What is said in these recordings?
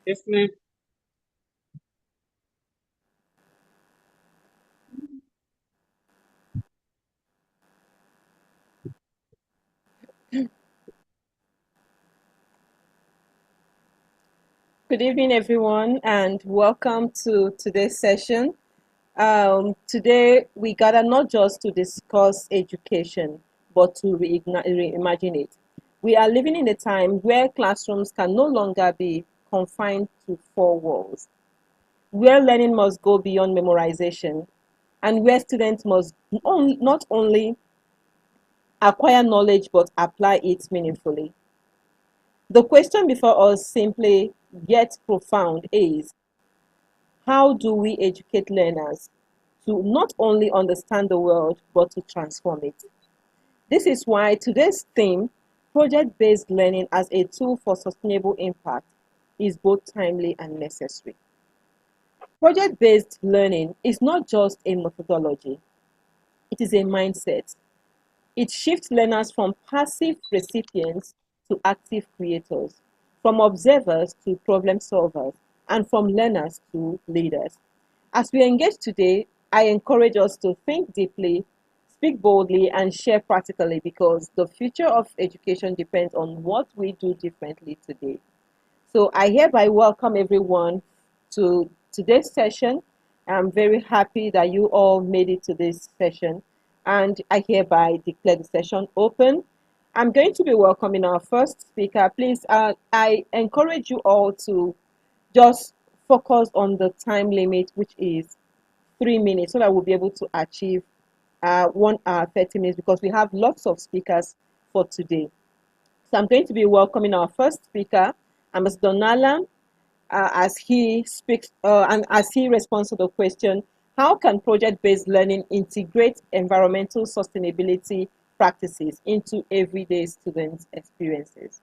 Yes, ma'am. Good evening, everyone, and welcome to today's session. Today, we gather not just to discuss education, but to reimagine it. We are living in a time where classrooms can no longer be confined to four walls, where learning must go beyond memorization, and where students must not only acquire knowledge but apply it meaningfully. The question before us, simply yet profound, is how do we educate learners to not only understand the world, but to transform it? This is why today's theme, project based learning as a tool for sustainable impact, is both timely and necessary. Project based learning is not just a methodology, it is a mindset. It shifts learners from passive recipients to active creators, from observers to problem solvers, and from learners to leaders. As we engage today, I encourage us to think deeply, speak boldly, and share practically because the future of education depends on what we do differently today. So I hereby welcome everyone to today's session. I'm very happy that you all made it to this session, and I hereby declare the session open. I'm going to be welcoming our first speaker. Please, I encourage you all to just focus on the time limit, which is 3 minutes, so that we'll be able to achieve 1 hour, 30 minutes, because we have lots of speakers for today. So I'm going to be welcoming our first speaker, Ambassador Nala, as he speaks and as he responds to the question, how can project-based learning integrate environmental sustainability practices into everyday students' experiences?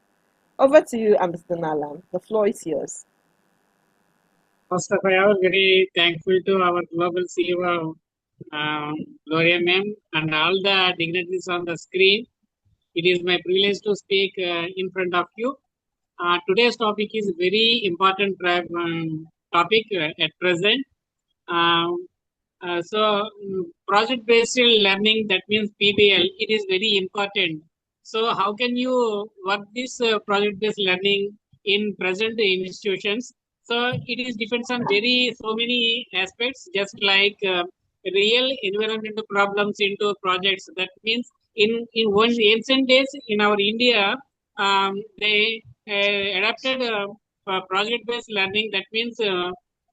Over to you, Ambassador Nala. The floor is yours. First of all, I am very thankful to our global CEO, Gloria ma'am, and all the dignitaries on the screen. It is my privilege to speak in front of you. Today's topic is very important topic at present. Um, Project-based learning, that means PBL, it is very important. So, how can you work this project-based learning in present institutions? So, it is depends on very so many aspects, just like real environmental problems into projects. That means in one ancient days in our India, they adapted project-based learning. That means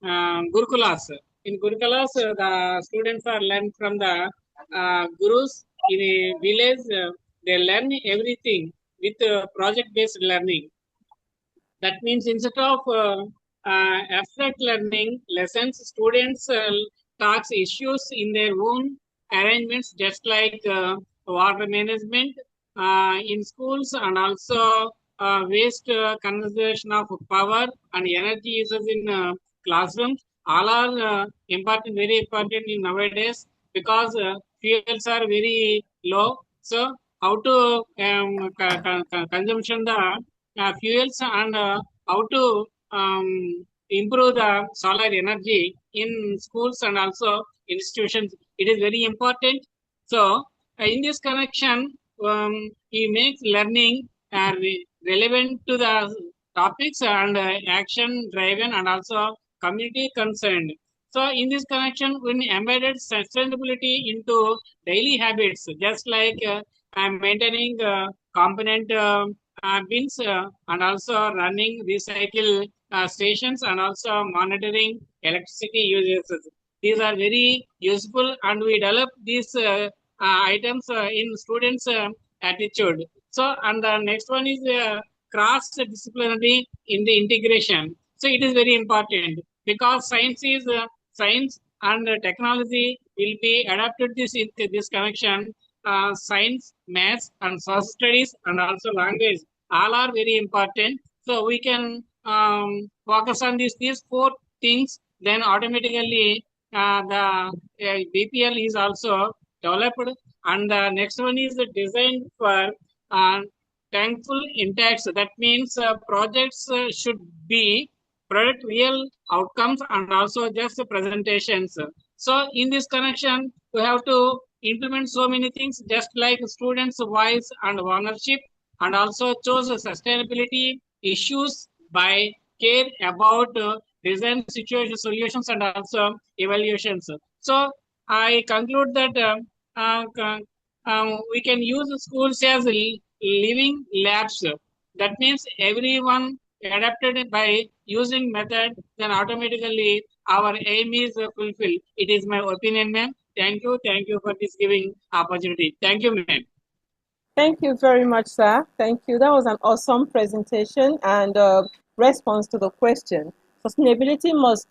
Gurukulas. In Gurukulas, the students are learned from the gurus in a village. They learn everything with project-based learning. That means instead of abstract learning lessons, students talks issues in their own arrangements, just like water management in schools, and also waste conservation of power and energy uses in classrooms. All are important, very important in nowadays, because fuels are very low. So how to consumption the fuels, and how to improve the solar energy in schools and also institutions. It is very important. So, in this connection, he makes learning relevant to the topics and action driven and also community concerned. So, in this connection, when embedded sustainability into daily habits, just like maintaining component bins, and also running recycle stations, and also monitoring electricity uses. These are very useful, and we develop these items in students' attitude. So, and the next one is cross-disciplinary in the integration. So, it is very important because science is science, and technology will be adapted this in this connection. Science, maths, and social studies, and also language, all are very important. So we can focus on these four things. Then automatically the BPL is also developed, and the next one is the design for uh, thankful intakes. That means projects should be product real outcomes and also just presentations. So in this connection, we have to implement so many things, just like students' voice and ownership, and also choose sustainability issues by care about design situation solutions and also evaluations. So I conclude that we can use schools as living labs. That means everyone adapted by using method, then automatically our aim is fulfilled. It is my opinion, ma'am. Thank you for this giving opportunity. Thank you, ma'am. Thank you very much, sir. Thank you. That was an awesome presentation and response to the question. Sustainability must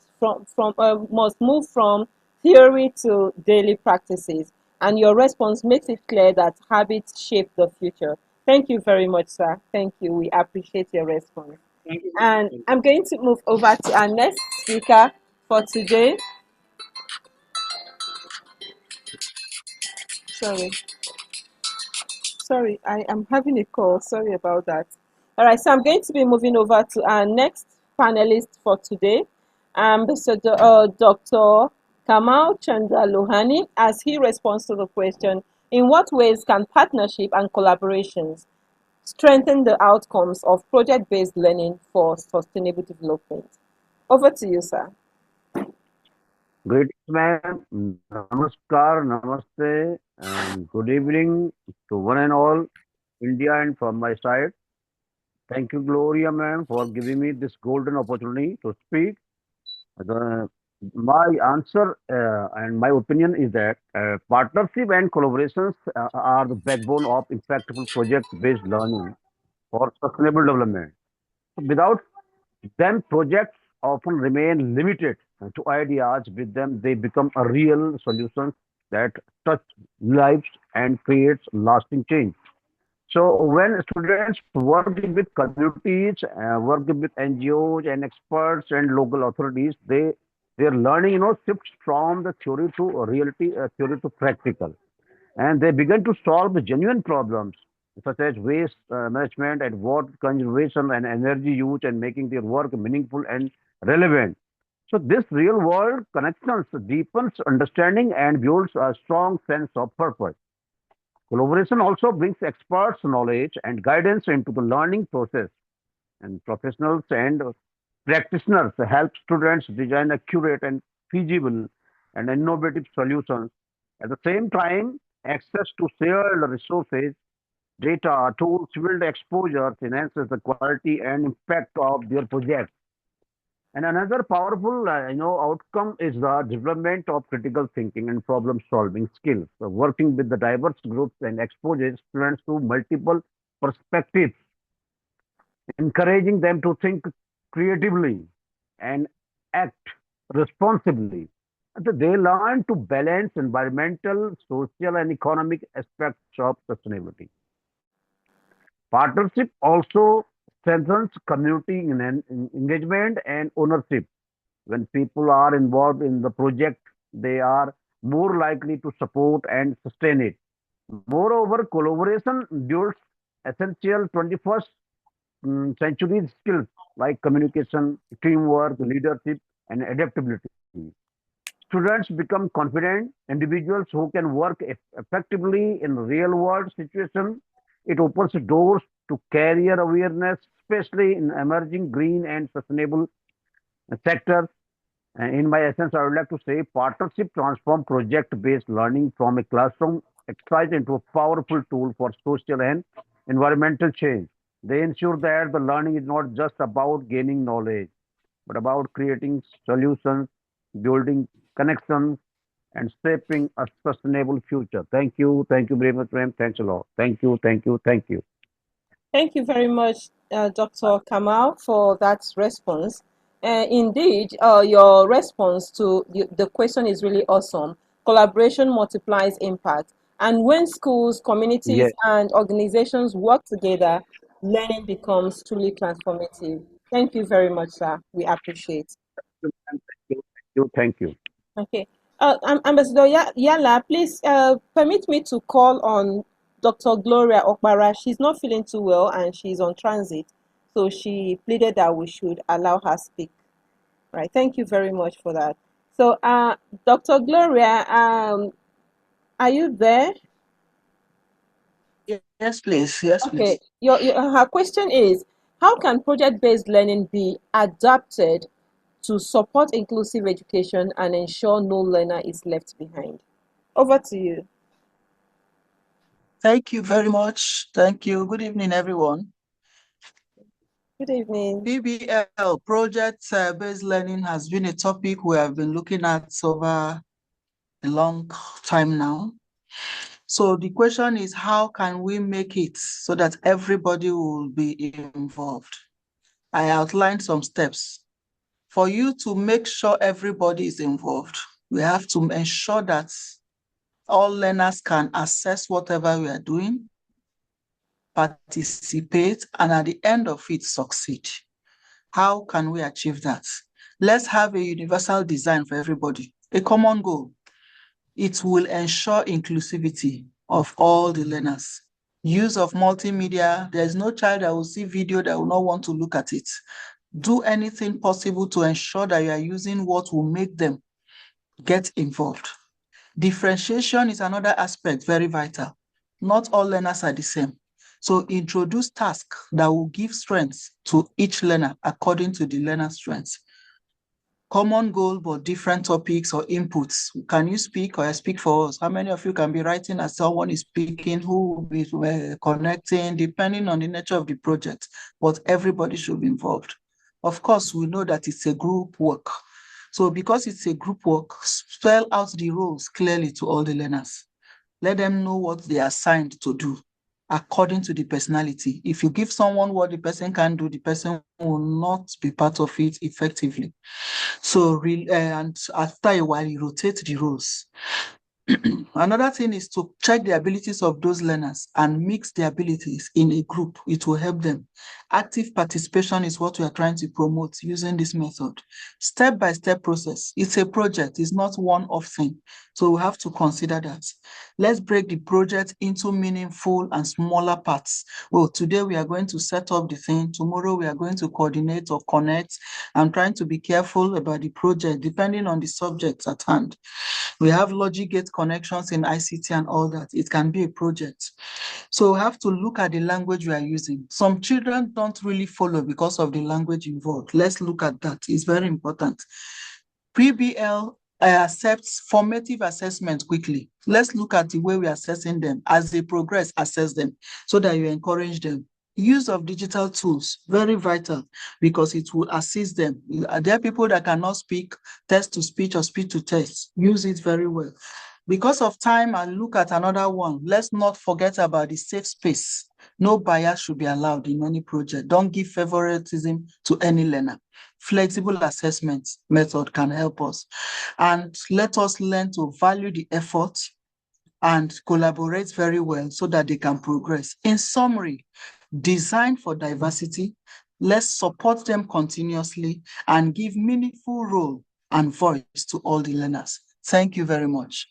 move from theory to daily practices, and your response makes it clear that habits shape the future. Thank you very much, sir. Thank you. We appreciate your response. Thank you, ma'am. And Thank you. I'm going to move over to our next speaker for today. Sorry. Sorry, I am having a call. Sorry about that. All right, so I'm going to be moving over to our next panelist for today, Ambassador Dr. Kamal Chandra Lohani, as he responds to the question, in what ways can partnership and collaborations strengthen the outcomes of project-based learning for sustainable development? Over to you, sir. Greetings, ma'am. Namaskar, namaste, and good evening to one and all, India and from my side. Thank you, Gloria, ma'am, for giving me this golden opportunity to speak. The, my answer and my opinion is that partnership and collaborations are the backbone of impactful project-based learning for sustainable development. Without then projects often remain limited to ideas. With them, they become a real solution that touch lives and creates lasting change. So when students work with communities, work with NGOs and experts and local authorities, their learning, shifts from the theory to reality, theory to practical, and they began to solve genuine problems such as waste management and water conservation and energy use and making their work meaningful and relevant. So this real world connections deepens understanding and builds a strong sense of purpose. Collaboration also brings experts knowledge and guidance into the learning process, and professionals and practitioners help students design accurate and feasible and innovative solutions. At the same time, access to shared resources, data, tools, field exposures enhances the quality and impact of their projects. And another powerful, outcome is the development of critical thinking and problem-solving skills. So working with the diverse groups and exposes students to multiple perspectives, encouraging them to think creatively and act responsibly. And so they learn to balance environmental, social, and economic aspects of sustainability. Partnership also strengthens community engagement and ownership. When people are involved in the project, they are more likely to support and sustain it. Moreover, collaboration builds essential 21st century skills like communication, teamwork, leadership, and adaptability. Students become confident individuals who can work effectively in real world situations. It opens doors to career awareness, especially in emerging green and sustainable sectors. In my essence, I would like to say partnership transform project-based learning from a classroom exercise into a powerful tool for social and environmental change. They ensure that the learning is not just about gaining knowledge, but about creating solutions, building connections, and shaping a sustainable future. Thank you. Thank you very much, ma'am. Thanks a lot. Thank you. Thank you. Thank you. Thank you very much, Dr. Kamal, for that response. Indeed, your response to the question is really awesome. Collaboration multiplies impact. And when schools, communities, Yes. and organizations work together, learning becomes truly transformative. Thank you very much, sir. We appreciate. Thank you. Thank you. Thank you. Okay. Ambassador Yala, please permit me to call on Dr. Gloria Okbara. She's not feeling too well and she's on transit. So she pleaded that we should allow her speak. Right. Thank you very much for that. So, Dr. Gloria, are you there? Yes, please. Yes, Okay. please. Her question is, how can project-based learning be adapted to support inclusive education and ensure no learner is left behind? Over to you. Thank you very much. Thank you. Good evening, everyone. Good evening. PBL, project-based learning, has been a topic we have been looking at over a long time now. So the question is, how can we make it so that everybody will be involved? I outlined some steps. For you to make sure everybody is involved, we have to ensure that all learners can access whatever we are doing, participate, and at the end of it, succeed. How can we achieve that? Let's have a universal design for everybody, a common goal. It will ensure inclusivity of all the learners. Use of multimedia, there's no child that will see video that will not want to look at it. Do anything possible to ensure that you are using what will make them get involved. Differentiation is another aspect, very vital. Not all learners are the same. So introduce tasks that will give strengths to each learner according to the learner's strengths. Common goal, but different topics or inputs. Can you speak or I speak for us? How many of you can be writing as someone is speaking, who will be connecting, depending on the nature of the project, but everybody should be involved. Of course, we know that it's a group work. So because it's a group work, spell out the roles clearly to all the learners. Let them know what they are assigned to do according to the personality. If you give someone what the person can do, the person will not be part of it effectively. So, and after a while, you rotate the roles. Another thing is to check the abilities of those learners and mix the abilities in a group. It will help them. Active participation is what we are trying to promote using this method. Step-by-step process. It's a project. It's not one-off thing. So we have to consider that. Let's break the project into meaningful and smaller parts. Well, today we are going to set up the thing. Tomorrow we are going to coordinate or connect. I'm trying to be careful about the project depending on the subject at hand. We have logic gate connections in ICT and all that. It can be a project. So we have to look at the language we are using. Some children don't really follow because of the language involved. Let's look at that. It's very important. PBL accepts formative assessment quickly. Let's look at the way we are assessing them. As they progress, assess them so that you encourage them. Use of digital tools, very vital, because it will assist them. There are people that cannot speak text to speech or speech to text. Use it very well. Because of time, I'll look at another one. Let's not forget about the safe space. No bias should be allowed in any project. Don't give favoritism to any learner. Flexible assessment method can help us. And let us learn to value the effort and collaborate very well so that they can progress. In summary, design for diversity, let's support them continuously and give meaningful role and voice to all the learners. Thank you very much.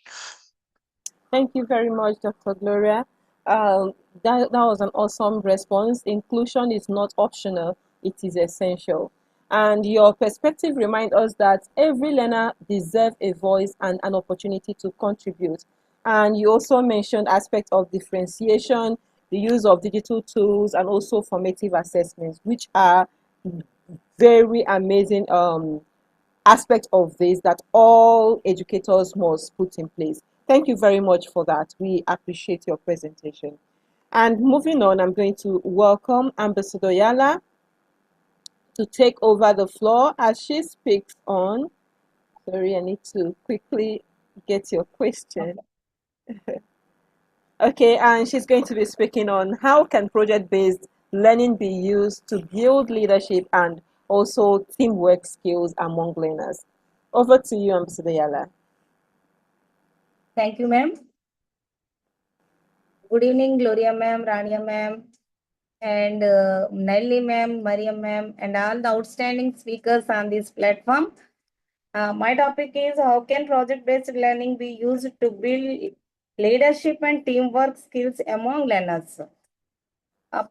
Thank you very much, Dr. Gloria. That was an awesome response. Inclusion is not optional, it is essential. And your perspective reminds us that every learner deserves a voice and an opportunity to contribute. And you also mentioned aspects of differentiation, the use of digital tools, and also formative assessments, which are very amazing aspect of this that all educators must put in place. Thank you very much for that. We appreciate your presentation. And moving on, I'm going to welcome Ambassador Yala to take over the floor as she speaks on. Sorry, I need to quickly get your question. Okay, and she's going to be speaking on how can project-based learning be used to build leadership and also teamwork skills among learners. Over to you, Ambassador Yala. Thank you, ma'am. Good evening, Gloria ma'am, Rania ma'am, and Nelly ma'am, Mariam ma'am, and all the outstanding speakers on this platform. My topic is how can project-based learning be used to build leadership and teamwork skills among learners.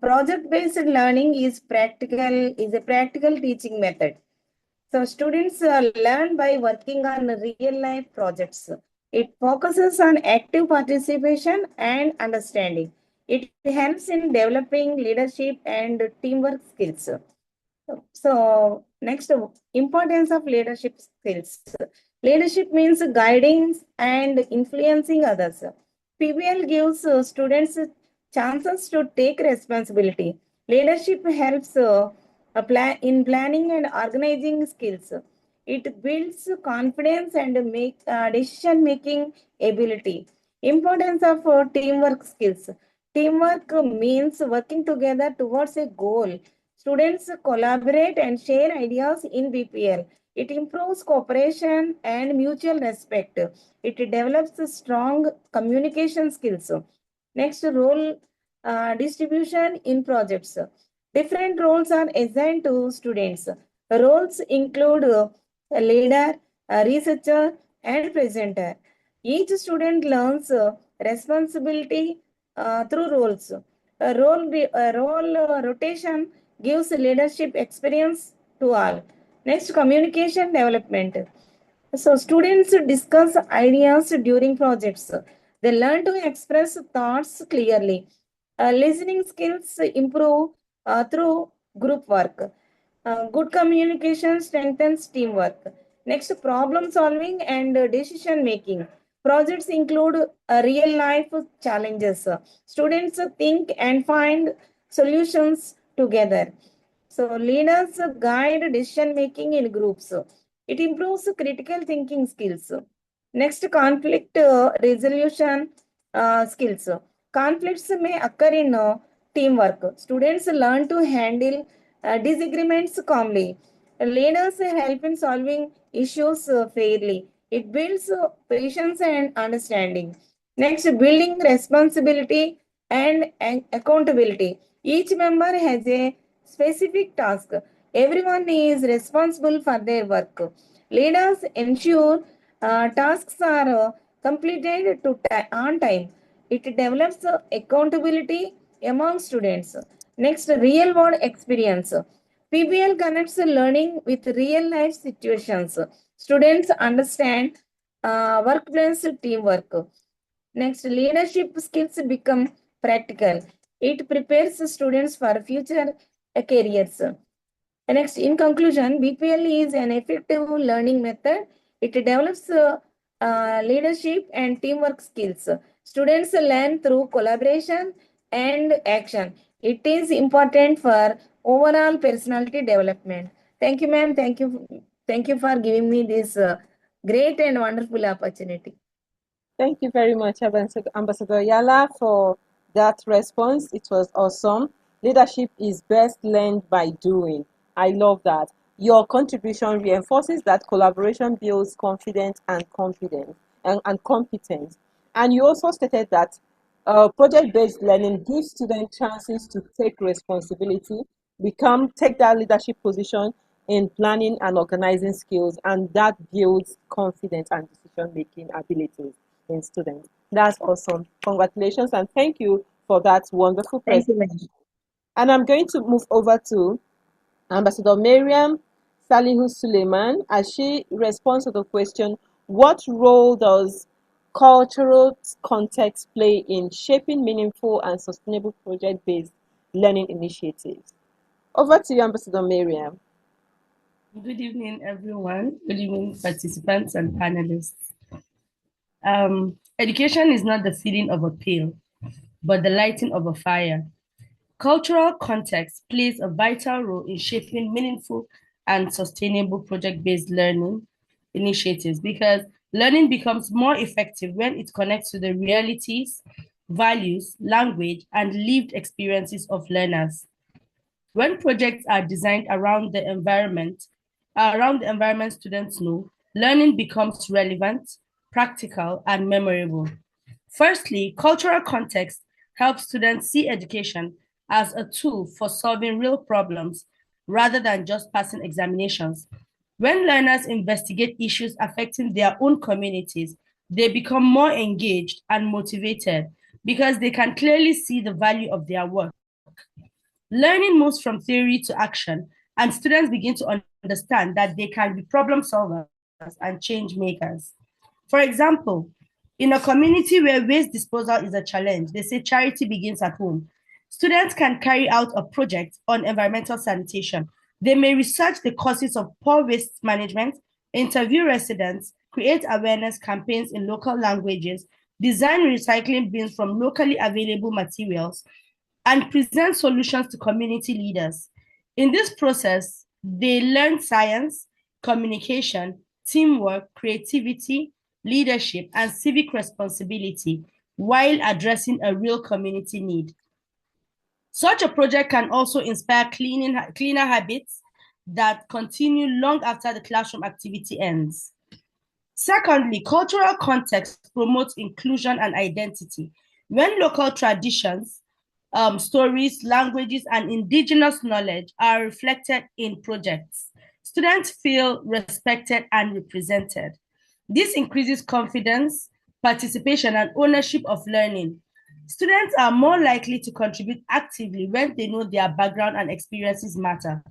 Project-based learning is a practical teaching method So students learn by working on real life projects. It focuses on active participation and understanding. It helps in developing leadership and teamwork skills. So next, importance of leadership skills. Leadership means guiding and influencing others. PBL gives students chances to take responsibility. Leadership helps in planning and organizing skills. It builds confidence and make decision making ability. Importance of teamwork skills. Teamwork means working together towards a goal. Students collaborate and share ideas in BPL. It improves cooperation and mutual respect. It develops strong communication skills. Next, role distribution in projects. Different roles are assigned to students. Roles include a leader, a researcher, and presenter. Each student learns responsibility through roles. A role rotation gives leadership experience to all. Next, communication development. So students discuss ideas during projects. They learn to express thoughts clearly. Listening skills improve through group work. Good communication strengthens teamwork. Next, problem solving and decision making. Projects include real life challenges. Students think and find solutions together. So leaders guide decision making in groups. It improves critical thinking skills. Next, conflict resolution skills. Conflicts may occur in teamwork. Students learn to handle disagreements calmly. Leaders help in solving issues fairly. It builds patience and understanding. Next, building responsibility and accountability. Each member has a specific task. Everyone is responsible for their work. Leaders ensure tasks are completed on time. It develops accountability among students. Next, real world experience. PBL connects learning with real life situations. Students understand workplace teamwork. Next, leadership skills become practical. It prepares students for future careers. Next, in conclusion, BPL is an effective learning method. It develops leadership and teamwork skills. Students learn through collaboration and action. It is important for overall personality development. Thank you, ma'am. Thank you for giving me this great and wonderful opportunity. Thank you very much, Ambassador Yala, for that response. It was awesome. Leadership is best learned by doing. I love that. Your contribution reinforces that collaboration builds confidence and competence. And you also stated that project-based learning gives students chances to take responsibility, take that leadership position in planning and organizing skills, and that builds confidence and decision-making abilities in students. That's awesome. Congratulations and thank you for that wonderful Thank you, presentation. And I'm going to move over to Ambassador Miriam Salihu Suleiman as she responds to the question, what role does cultural context play in shaping meaningful and sustainable project-based learning initiatives? Over to you, Ambassador Miriam. Good evening, everyone. Good evening, participants and panelists. Education is not the feeding of a pill, but the lighting of a fire. Cultural context plays a vital role in shaping meaningful and sustainable project-based learning initiatives because learning becomes more effective when it connects to the realities, values, language, and lived experiences of learners. When projects are designed around the environment students know, learning becomes relevant, practical, and memorable. Firstly, cultural context helps students see education as a tool for solving real problems rather than just passing examinations. When learners investigate issues affecting their own communities, they become more engaged and motivated because they can clearly see the value of their work. Learning moves from theory to action, and students begin to understand that they can be problem solvers and change makers. For example, in a community where waste disposal is a challenge, they say charity begins at home. Students can carry out a project on environmental sanitation. They may research the causes of poor waste management, interview residents, create awareness campaigns in local languages, design recycling bins from locally available materials, and present solutions to community leaders. In this process, they learn science, communication, teamwork, creativity, leadership, and civic responsibility while addressing a real community need. Such a project can also inspire cleaner habits that continue long after the classroom activity ends. Secondly, cultural context promotes inclusion and identity. When local traditions, stories, languages, and indigenous knowledge are reflected in projects, students feel respected and represented. This increases confidence, participation, and ownership of learning. Students are more likely to contribute actively when they know their background and experiences matter.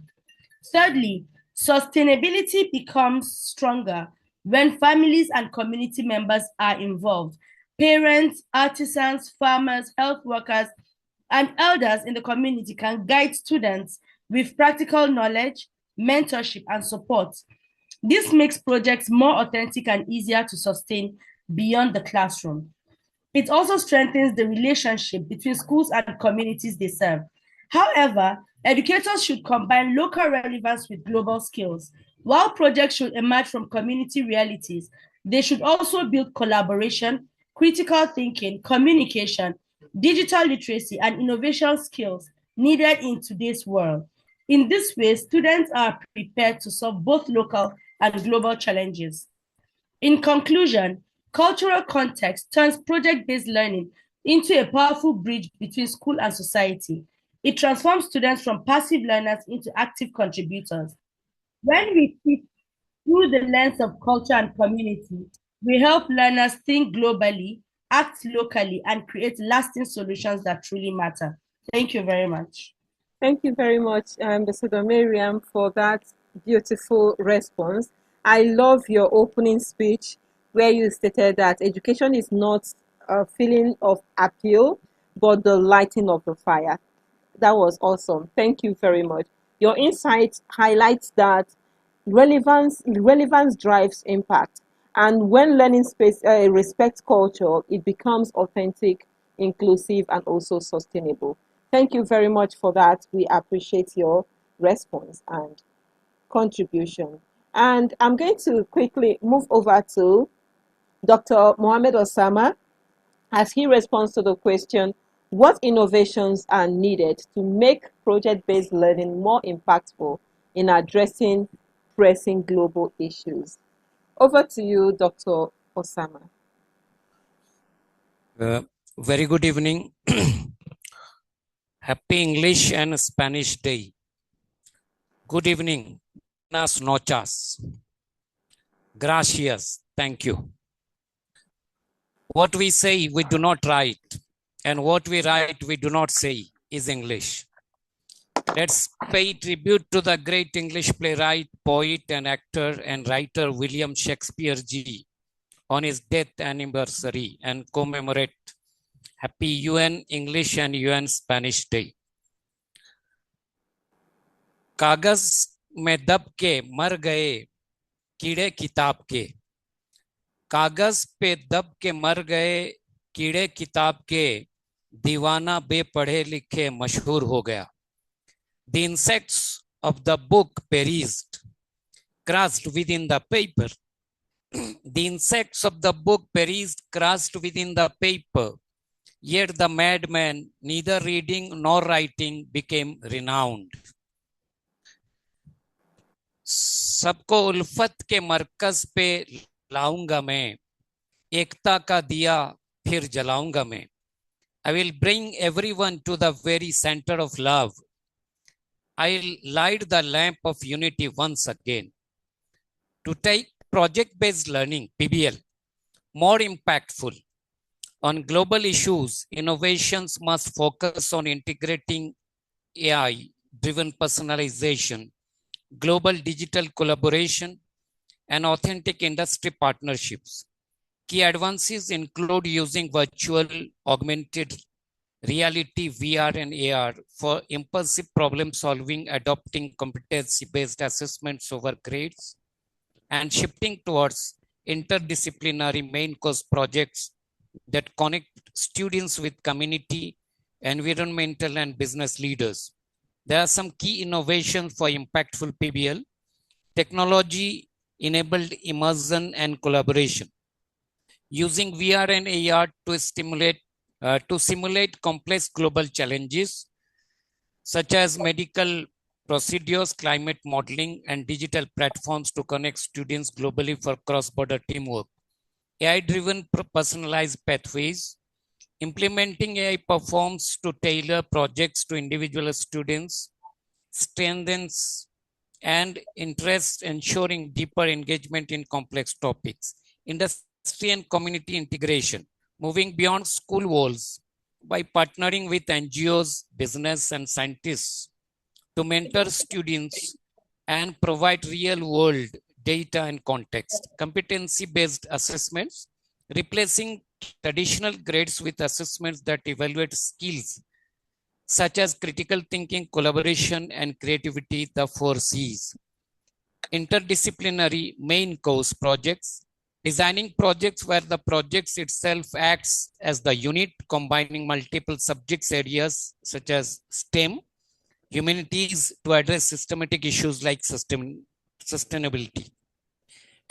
Thirdly, sustainability becomes stronger when families and community members are involved. Parents, artisans, farmers, health workers, and elders in the community can guide students with practical knowledge, mentorship, and support. This makes projects more authentic and easier to sustain beyond the classroom. It also strengthens the relationship between schools and communities they serve. However, educators should combine local relevance with global skills. While projects should emerge from community realities, they should also build collaboration, critical thinking, communication, digital literacy, and innovation skills needed in today's world. In this way, students are prepared to solve both local and global challenges. In conclusion, cultural context turns project-based learning into a powerful bridge between school and society. It transforms students from passive learners into active contributors. When we teach through the lens of culture and community, we help learners think globally, act locally, and create lasting solutions that truly matter. Thank you very much. Thank you very much, Ambassador Miriam, for that beautiful response. I love your opening speech where you stated that education is not a feeling of appeal, but the lighting of the fire. That was awesome. Thank you very much. Your insight highlights that relevance drives impact. And when learning space respects culture, it becomes authentic, inclusive, and also sustainable. Thank you very much for that. We appreciate your response and contribution. And I'm going to quickly move over to Dr. Mohamed Osama as he responds to the question, what innovations are needed to make project-based learning more impactful in addressing pressing global issues? Over to you, Dr. Osama. Very good evening. Happy English and Spanish Day. Good evening. Buenas noches. Gracias. Thank you. What we say, we do not write. And what we write, we do not say is English. Let's pay tribute to the great English playwright, poet, and actor and writer William Shakespeare G. on his death anniversary and commemorate Happy UN English and UN Spanish Day. कागज में दब के मर गए कीड़े किताब के, कागज पे दब के मर गए कीड़े किताब के, दीवाना बेपढ़े लिखे मशहूर हो गया. The insects of the book perished, crushed within the paper. The insects of the book perished, crushed within the paper. Yet the madman, neither reading nor writing, became renowned. सबको उल्फत के मरकज पे लाऊंगा मैं, एकता का दिया फिर जलाऊंगा मैं. I will bring everyone to the very center of love. I'll light the lamp of unity once again. To take project-based learning, PBL, more impactful on global issues, innovations must focus on integrating AI-driven personalization, global digital collaboration, and authentic industry partnerships. Key advances include using virtual, augmented reality, VR, and AR for impulsive problem solving, adopting competency based assessments over grades, and shifting towards interdisciplinary main course projects that connect students with community, environmental, and business leaders. There are some key innovations for impactful PBL: technology enabled immersion and collaboration, using VR and AR to simulate complex global challenges such as medical procedures, climate modeling, and digital platforms to connect students globally for cross-border teamwork. AI-driven personalized pathways, implementing AI platforms to tailor projects to individual students, strengthens and interest, ensuring deeper engagement in complex topics. Industry and community integration, moving beyond school walls by partnering with NGOs, business, and scientists to mentor students and provide real-world data and context. Competency-based assessments, replacing traditional grades with assessments that evaluate skills such as critical thinking, collaboration, and creativity, the 4Cs. Interdisciplinary main course projects, designing projects where the projects itself acts as the unit, combining multiple subjects areas such as STEM, humanities, to address systematic issues like sustainability,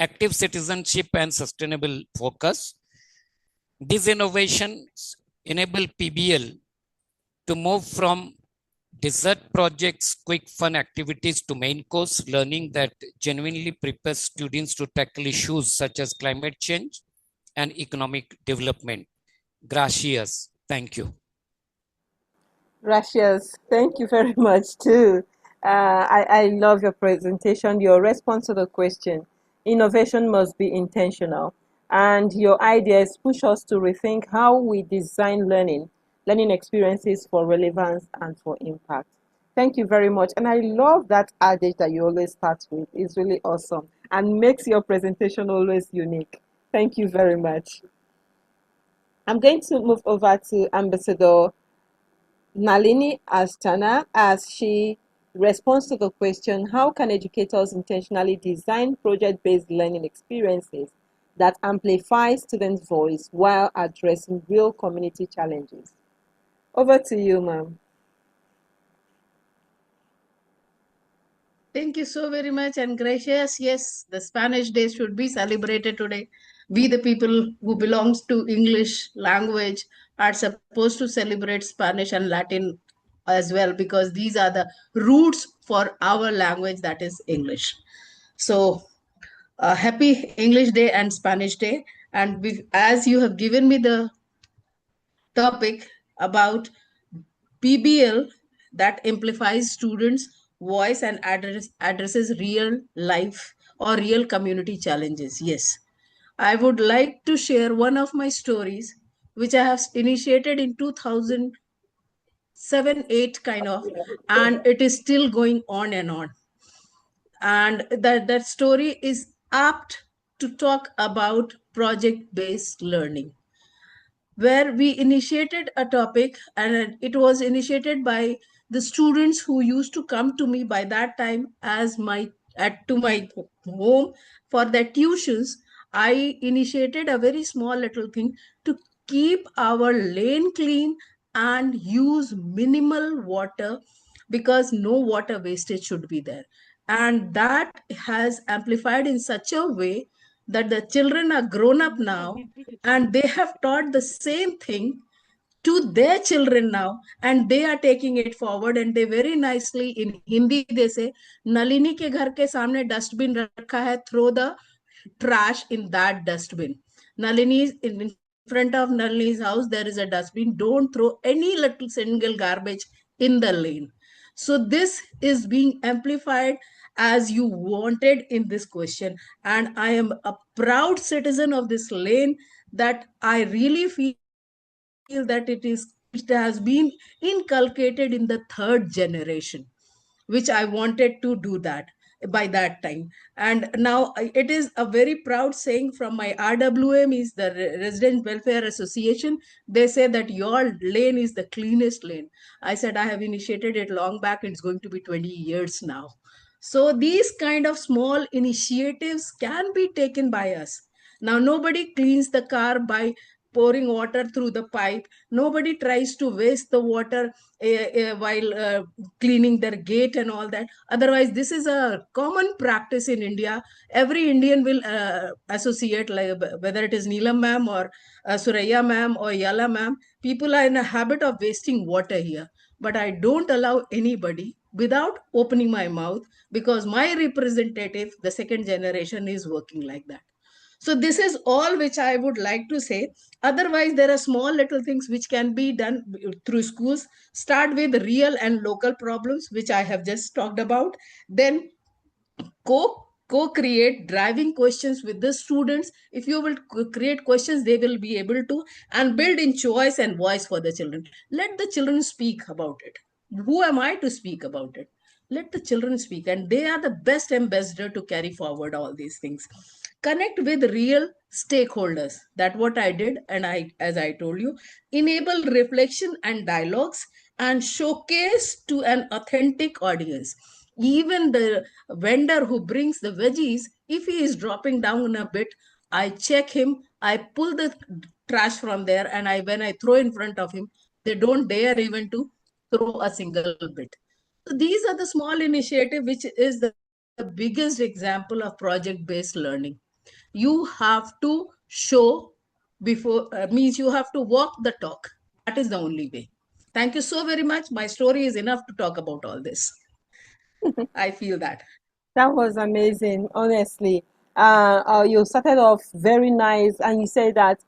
active citizenship, and sustainable focus. These innovations enable PBL to move from desert projects, quick fun activities to main course learning that genuinely prepares students to tackle issues such as climate change and economic development. Gracias. Thank you. Gracias. Thank you very much too. I love your presentation, your response to the question. Innovation must be intentional. And your ideas push us to rethink how we design learning experiences for relevance and for impact. Thank you very much. And I love that adage that you always start with. It's really awesome and makes your presentation always unique. Thank you very much. I'm going to move over to Ambassador Nalini Astana as she responds to the question, how can educators intentionally design project-based learning experiences that amplify students' voice while addressing real community challenges? Over to you, ma'am. Thank you so very much and gracious. Yes, the Spanish Day should be celebrated today. We, the people who belongs to English language, are supposed to celebrate Spanish and Latin as well, because these are the roots for our language, that is English. So happy English Day and Spanish Day. And as you have given me the topic about PBL that amplifies students' voice and addresses real life or real community challenges. Yes, I would like to share one of my stories, which I have initiated in 2007-8 kind of, and it is still going on and on. And that story is apt to talk about project-based learning, where we initiated a topic, and it was initiated by the students who used to come to me by that time as my to my home for their tuitions. I initiated a very small little thing to keep our lane clean and use minimal water, because no water wastage should be there. And that has amplified in such a way that the children are grown up now and they have taught the same thing to their children now, and they are taking it forward. And they very nicely in Hindi they say, Nalini ke ghar ke samne dustbin rakha hai, throw the trash in that dustbin. Nalini, in front of Nalini's house there is a dustbin, don't throw any little single garbage in the lane. So this is being amplified as you wanted in this question, and I am a proud citizen of this lane, that I really feel that it has been inculcated in the third generation, which I wanted to do that. by that time. And now it is a very proud saying from my RWM, is the Resident Welfare Association. They say that your lane is the cleanest lane. I said I have initiated it long back. It's going to be 20 years now. So these kind of small initiatives can be taken by us. Now, nobody cleans the car by pouring water through the pipe. Nobody tries to waste the water while cleaning their gate and all that. Otherwise, this is a common practice in India. Every Indian will associate, like whether it is Neelam ma'am or Suraya ma'am or Yala ma'am, people are in a habit of wasting water here. But I don't allow anybody without opening my mouth, because my representative, the second generation, is working like that. So this is all which I would like to say. Otherwise, there are small little things which can be done through schools. Start with real and local problems, which I have just talked about. Then co-create driving questions with the students. If you will create questions, they will be able to, and build in choice and voice for the children. Let the children speak about it. Who am I to speak about it? Let the children speak, and they are the best ambassador to carry forward all these things. Connect with real stakeholders. That what I did, and I, as I told you, enable reflection and dialogues, and showcase to an authentic audience. Even the vendor who brings the veggies, if he is dropping down a bit, I check him, I pull the trash from there, and I, when I throw in front of him, they don't dare even to throw a single bit. So these are the small initiative, which is the biggest example of project based learning. You have to show before, means you have to walk the talk. That is the only way. Thank you so very much. My story is enough to talk about all this. I feel that. That was amazing, honestly. You started off very nice, and you said that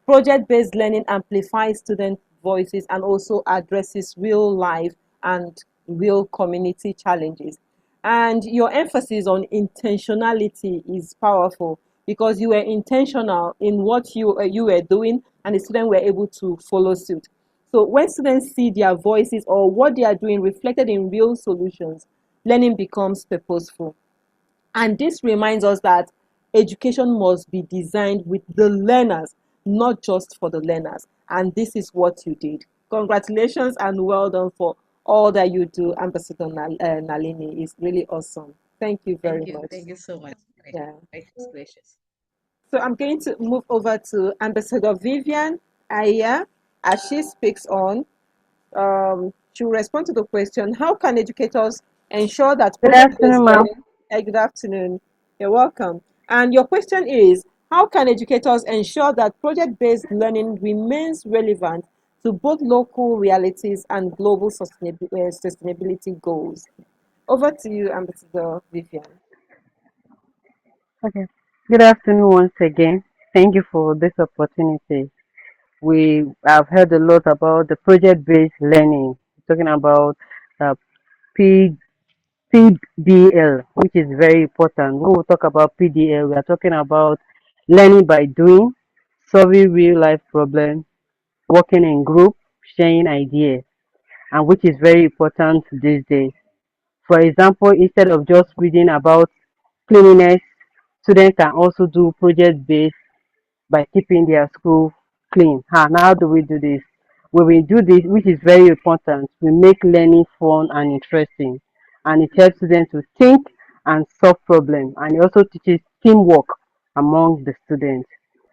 project-based learning amplifies student voices and also addresses real life and real community challenges. And your emphasis on intentionality is powerful because you were intentional in what you were doing, and the students were able to follow suit. So when students see their voices or what they are doing reflected in real solutions, learning becomes purposeful. And this reminds us that education must be designed with the learners, not just for the learners. And this is what you did. Congratulations and well done for all that you do, Ambassador Nalini. It's really awesome. Thank you very much. Thank you so much. Yeah. Gracious. So I'm going to move over to Ambassador Vivian Aya as she speaks on. She will respond to the question, how can educators ensure that Good project-based afternoon, ma'am. learning... Good afternoon. You're welcome. And your question is, how can educators ensure that project-based learning remains relevant to both local realities and global sustainability goals? Over to you, Ambassador Vivian. Okay. Good afternoon once again. Thank you for this opportunity. We have heard a lot about the project-based learning, talking about uh, P, PDL, which is very important. When we talk about PDL, we are talking about learning by doing, solving real-life problems, working in group, sharing ideas, and which is very important these days. For example, instead of just reading about cleanliness, students can also do project based by keeping their school clean. And how do we do this? When we do this, which is very important, we make learning fun and interesting. And it helps students to think and solve problems. And it also teaches teamwork among the students.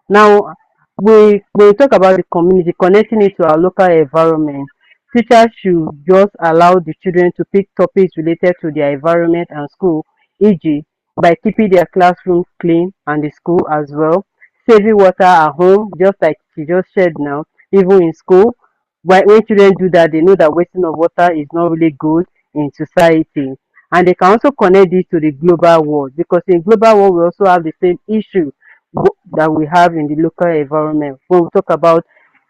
Now, we talk about the community, connecting it to our local environment. Teachers should just allow the children to pick topics related to their environment and school, e.g., by keeping their classroom clean and the school as well, saving water at home, just like she just said now, even in school. When children do that, they know that wasting of water is not really good in society. And they can also connect this to the global world, because in global world we also have the same issue that we have in the local environment. When we talk about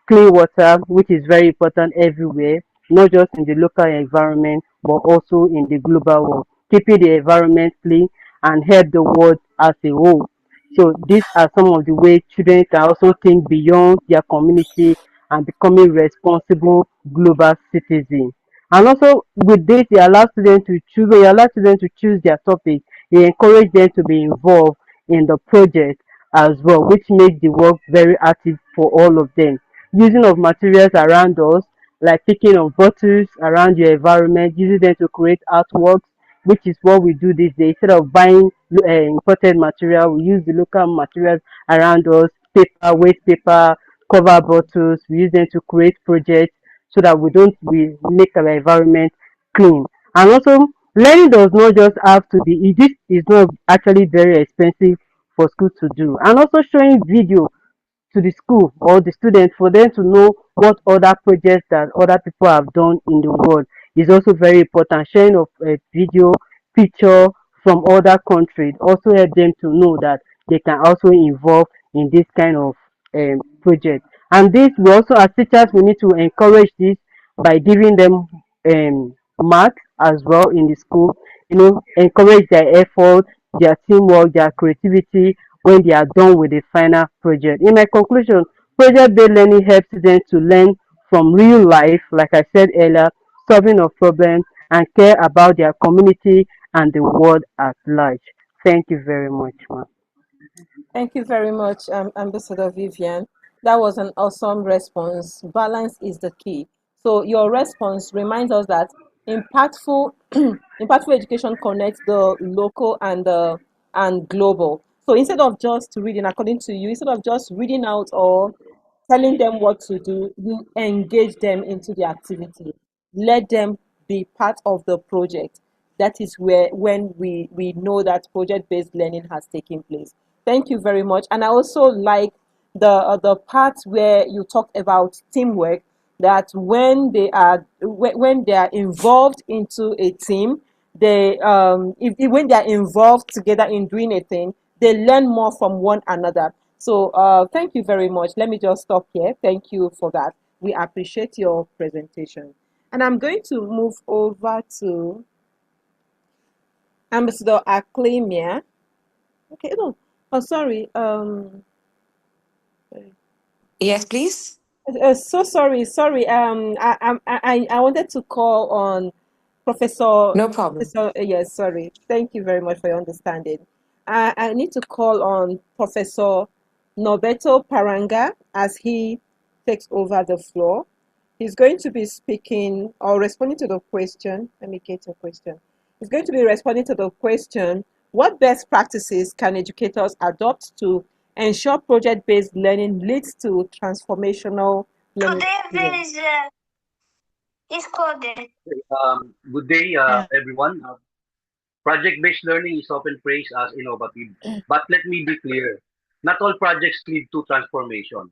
clean water, which is very important everywhere, not just in the local environment, but also in the global world. Keeping the environment clean and help the world as a whole. So these are some of the ways children can also think beyond their community and becoming responsible global citizens. And also with this, they allow students to choose. When you allow students to choose their topic, you encourage them to be involved in the project as well, which makes the work very active for all of them. Using of materials around us, like picking of bottles around your environment, using them to create artworks, which is what we do these days. Instead of buying imported material, we use the local materials around us, paper, waste paper, cover bottles. We use them to create projects so that we make our environment clean. And also, learning does not just have to be. This is not actually very expensive for school to do. And also showing video to the school or the students for them to know what other projects that other people have done in the world is also very important. Sharing of video, picture from other countries also help them to know that they can also involve in this kind of project. And this we also as teachers we need to encourage this by giving them marks as well in the school. You know, encourage their effort, their teamwork, their creativity when they are done with the final project. In my conclusion, project-based learning helps students to learn from real life, like I said earlier, solving of problems, and care about their community and the world at large. Thank you very much, ma'am. Thank you very much, Ambassador Vivian. That was an awesome response. Balance is the key. So your response reminds us that impactful impactful education connects the local and global. So instead of just reading, according to you, instead of just reading out or telling them what to do, you engage them into the activity. Let them be part of the project. That is where when we know that project-based learning has taken place. Thank you very much. And I also like the part where you talked about teamwork, that when they are involved into a team, they when they are involved together in doing a thing, they learn more from one another. So thank you very much. Let me just stop here. Thank you for that. We appreciate your presentation. And I'm going to move over to Ambassador Acclaimia. Okay, no. Oh, sorry. Yes, please. So sorry, sorry. I wanted to call on Professor. No problem. Professor. Yes, sorry. Thank you very much for your understanding. I need to call on Professor Norberto Paranga as he takes over the floor. He's going to be speaking or responding to the question. Let me get your question. He's going to be responding to the question: what best practices can educators adopt to ensure project-based learning leads to transformational learning experience? Is coded. Good day, everyone. Project-based learning is often praised as innovative, but let me be clear: not all projects lead to transformation.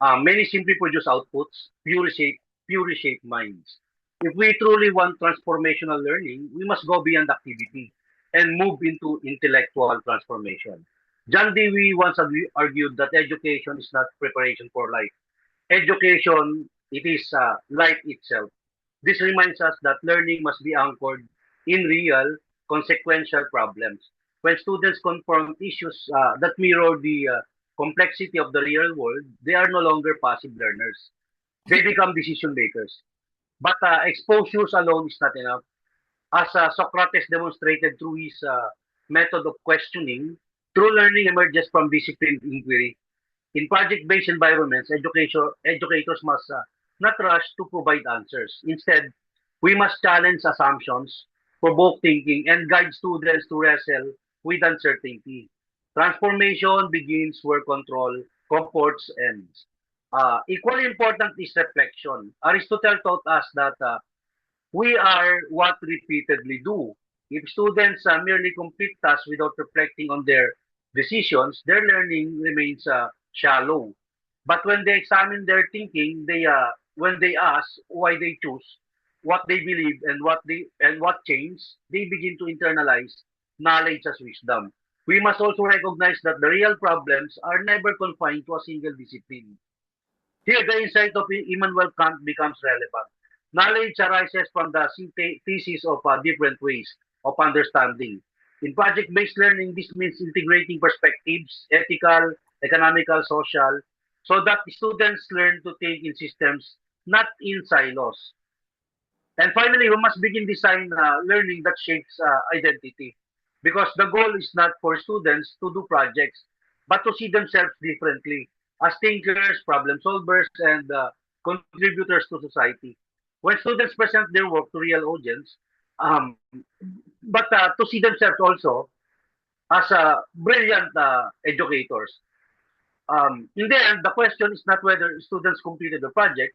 Many simply produce outputs, pure shape minds. If we truly want transformational learning, we must go beyond activity and move into intellectual transformation. John Dewey once argued that education is not preparation for life. Education, it is life itself. This reminds us that learning must be anchored in real, consequential problems. When students confront issues that mirror the complexity of the real world, they are no longer passive learners. They become decision makers. But exposures alone is not enough. As Socrates demonstrated through his method of questioning, true learning emerges from disciplined inquiry. In project-based environments, educators must not rush to provide answers. Instead, we must challenge assumptions, provoke thinking, and guide students to wrestle with uncertainty. Transformation begins where control, comforts, ends. Equally important is reflection. Aristotle taught us that we are what repeatedly do. If students merely complete tasks without reflecting on their decisions, their learning remains shallow. But when they examine their thinking, when they ask why they choose, what they believe, and what changed, they begin to internalize knowledge as wisdom. We must also recognize that the real problems are never confined to a single discipline. Here, the insight of Immanuel Kant becomes relevant. Knowledge arises from the synthesis of different ways of understanding. In project-based learning, this means integrating perspectives, ethical, economical, social, so that students learn to think in systems, not in silos. And finally, we must begin design learning that shapes identity. Because the goal is not for students to do projects, but to see themselves differently as thinkers, problem solvers, and contributors to society. When students present their work to real audience, um, but to see themselves also as brilliant educators. In the end, the question is not whether students completed the project.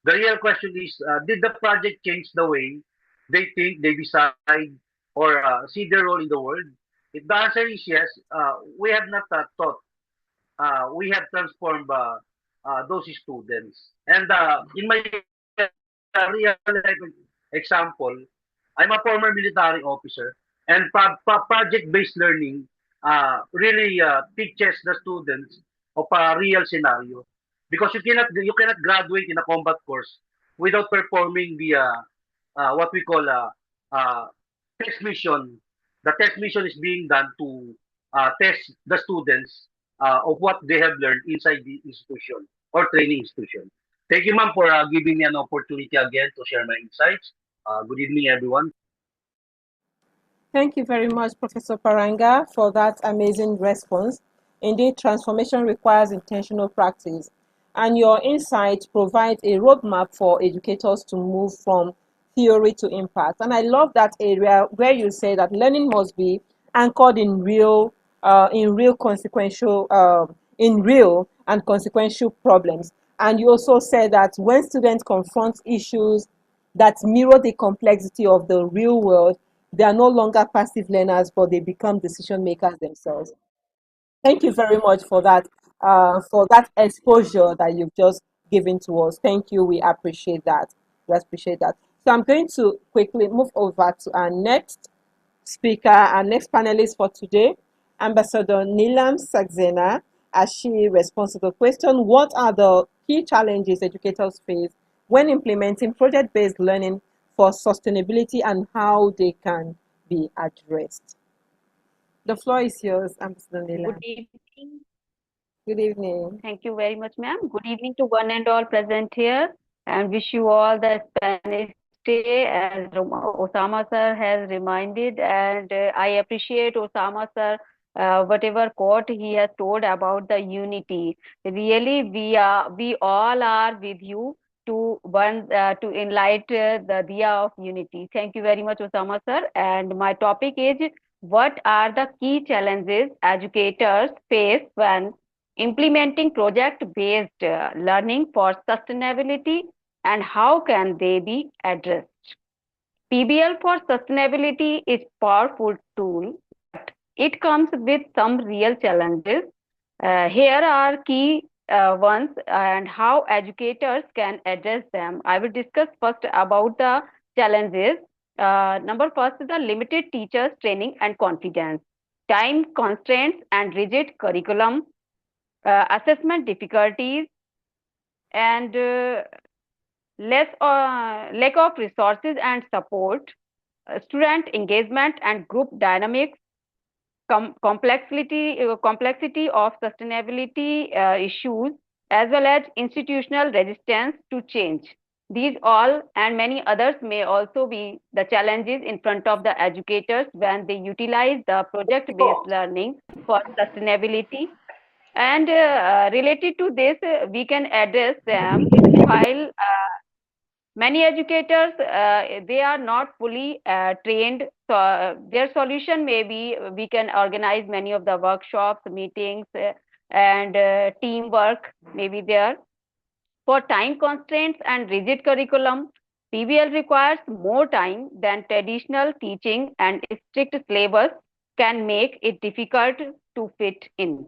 The real question is, did the project change the way they think, they decide, or see their role in the world? If the answer is yes, we have not taught, we have transformed those students. And in my real life example, I'm a former military officer, and project-based learning really teaches the students of a real scenario, because you cannot graduate in a combat course without performing the what we call uh, test mission. The test mission is being done to test the students of what they have learned inside the institution or training institution. Thank you, ma'am, for giving me an opportunity again to share my insights. Good evening, everyone. Thank you very much, Professor Paranga, for that amazing response. Indeed, transformation requires intentional practice, and your insight provides a roadmap for educators to move from theory to impact. And I love that area where you say that learning must be anchored in real consequential, in real and consequential problems. And you also said that when students confront issues that mirror the complexity of the real world, they are no longer passive learners, but they become decision makers themselves. Thank you very much for that exposure that you've just given to us. Thank you. We appreciate that. We appreciate that. So I'm going to quickly move over to our next speaker, our next panelist for today, Ambassador Nilam Saxena, as she responds to the question, what are the key challenges educators face when implementing project-based learning for sustainability and how they can be addressed? The floor is yours, Ambassador Nilam. Good evening. Good evening. Thank you very much, ma'am. Good evening to one and all present here, and wish you all the Spanish Day, as Osama sir has reminded. And I appreciate Osama sir, whatever quote he has told about the unity. Really, we all are with you to enlighten the diya of unity. Thank you very much, Osama sir. And my topic is, what are the key challenges educators face when implementing project-based learning for sustainability, and how can they be addressed? PBL for sustainability is powerful tool, but it comes with some real challenges. Here are key ones and how educators can address them. I will discuss first about the challenges. Number first is the limited teachers training and confidence, time constraints and rigid curriculum, assessment difficulties, and lack of resources and support, student engagement and group dynamics, complexity of sustainability issues, as well as institutional resistance to change. These all and many others may also be the challenges in front of the educators when they utilize the project-based learning for sustainability. And related to this, we can address them while many educators, they are not fully trained. So their solution may be we can organize many of the workshops, meetings, and teamwork may be there. For time constraints and rigid curriculum, PBL requires more time than traditional teaching, and strict syllabus can make it difficult to fit in.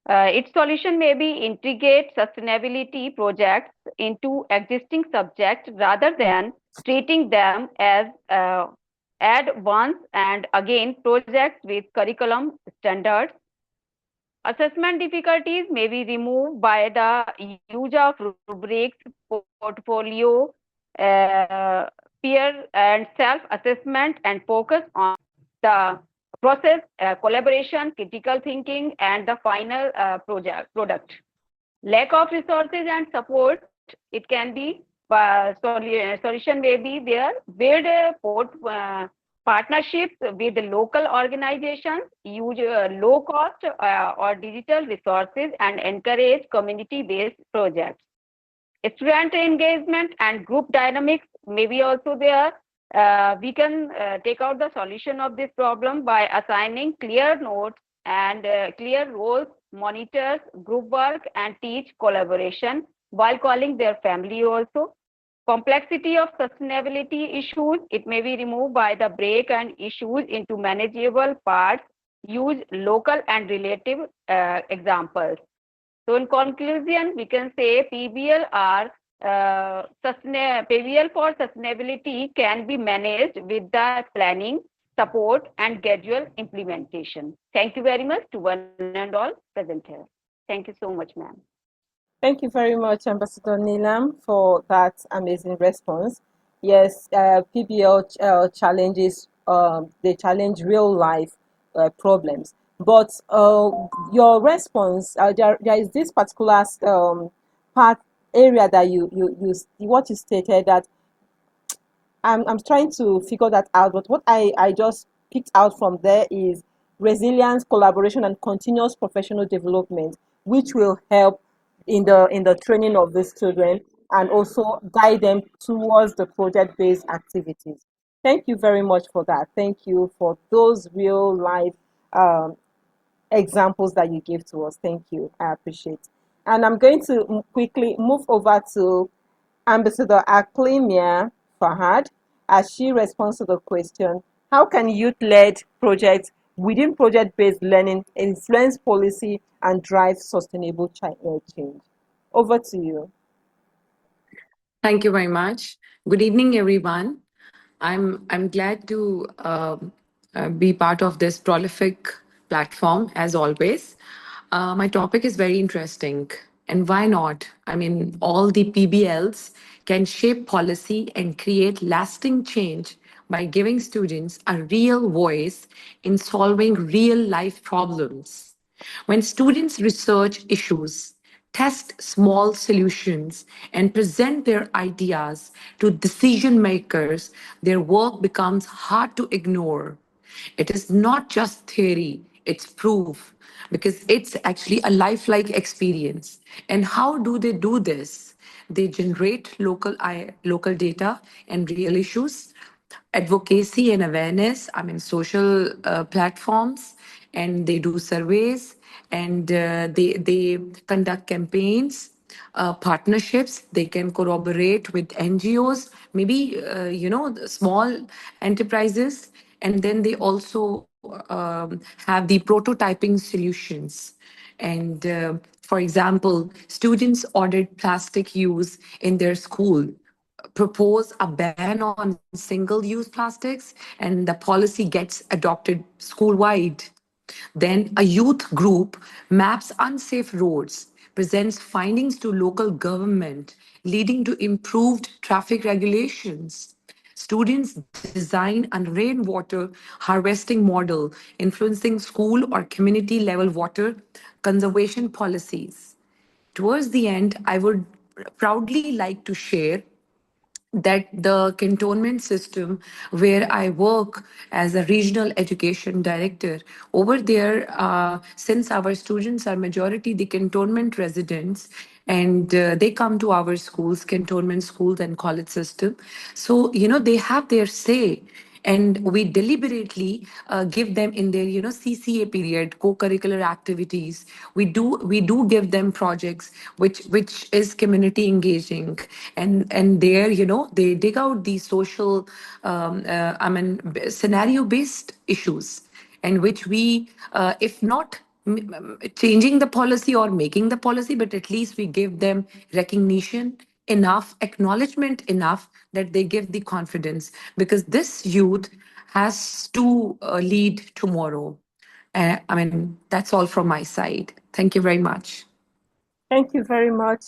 Its solution may be integrate sustainability projects into existing subjects rather than treating them as add once and again projects with curriculum standards. Assessment difficulties may be removed by the use of rubrics, portfolio, peer and self-assessment, and focus on the process, collaboration, critical thinking, and the final product. Lack of resources and support, it can be, but solution may be there. Build partnerships with local organizations, use low cost or digital resources, and encourage community-based projects. Student engagement and group dynamics may be also there. We can take out the solution of this problem by assigning clear notes and clear roles, monitors, group work, and teach collaboration while calling their family also. Complexity of sustainability issues, it may be removed by the break and issues into manageable parts, use local and relative examples. So in conclusion, we can say PBL for sustainability can be managed with the planning, support, and gradual implementation. Thank you very much to one and all present here. Thank you so much, ma'am. Thank you very much, Ambassador Nilam, for that amazing response. Yes, PBL challenges, they challenge real life problems. But your response, there is this particular part area that what you stated that I'm trying to figure that out, but what I just picked out from there is resilience, collaboration, and continuous professional development, which will help in the training of these children and also guide them towards the project-based activities. Thank you very much for that. Thank you for those real life um, examples that you gave to us. Thank you. I appreciate. And I'm going to quickly move over to Ambassador Aklimia Fahad as she responds to the question, how can youth-led projects within project-based learning influence policy and drive sustainable change? Over to you. Thank you very much. Good evening, everyone. I'm glad to be part of this prolific platform as always. My topic is very interesting, and why not? I mean, all the PBLs can shape policy and create lasting change by giving students a real voice in solving real life problems. When students research issues, test small solutions, and present their ideas to decision makers, their work becomes hard to ignore. It is not just theory, it's proof because it's actually a lifelike experience. And how do they do this? They generate local data and real issues, advocacy and awareness, I mean, social platforms, and they do surveys and they conduct campaigns, partnerships. They can corroborate with NGOs, maybe, the small enterprises. And then they also have the prototyping solutions. And for example, students audit plastic use in their school, propose a ban on single use plastics, and the policy gets adopted school wide. Then a youth group maps unsafe roads, presents findings to local government, leading to improved traffic regulations. Students design a rainwater harvesting model, influencing school or community level water conservation policies. Towards the end, I would proudly like to share that the cantonment system where I work as a regional education director, over there, since our students are majority the cantonment residents, and they come to our schools, cantonment schools and college system. So, they have their say, and we deliberately give them in their CCA period co-curricular activities. We do give them projects which is community engaging, and there they dig out the social scenario based issues, and which we if not changing the policy or making the policy, but at least we give them recognition enough, acknowledgement enough that they give the confidence, because this youth has to lead tomorrow. That's all from my side. Thank you very much. Thank you very much,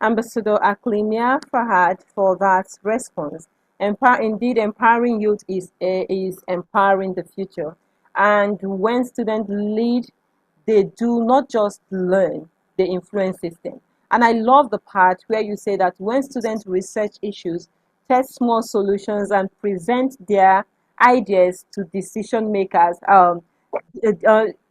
Ambassador Aklimia Fahad, for that response. Indeed, empowering youth is empowering the future. And when students lead, they do not just learn, they influence system. And I love the part where you say that when students research issues, test small solutions, and present their ideas to decision makers, uh,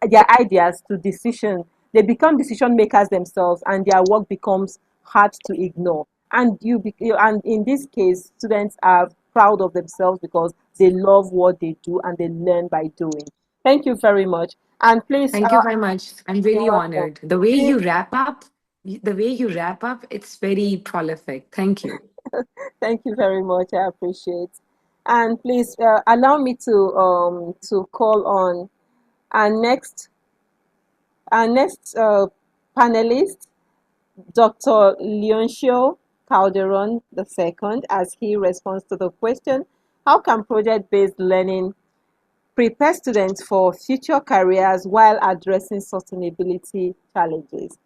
their ideas to decision, they become decision makers themselves, and their work becomes hard to ignore. And and in this case, students are proud of themselves because they love what they do and they learn by doing. Thank you very much. And please, Thank you very much. I'm you're really welcome. honored. The way Please, you wrap up, it's very prolific. Thank you. thank you very much. I appreciate. And please allow me to call on our next panelist, Dr. Leoncio Calderon II, as he responds to the question, how can project-based learning prepare students for future careers while addressing sustainability challenges?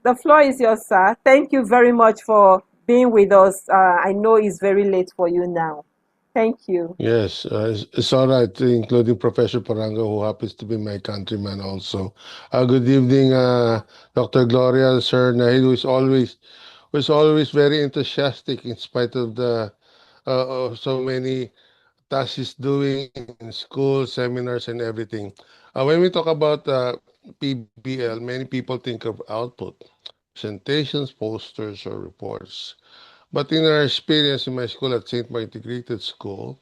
The floor is yours, sir. Thank you very much for being with us. I know it's very late for you now. Thank you. Yes, it's all right, including Professor Parango, who happens to be my countryman also. Good evening, Dr. Gloria, Sir Nahid, who is always very enthusiastic in spite of the of so many tasks he's doing in school, seminars, and everything. When we talk about PBL, many people think of output, presentations, posters, or reports. But in our experience in my school at St. Mark Integrated School,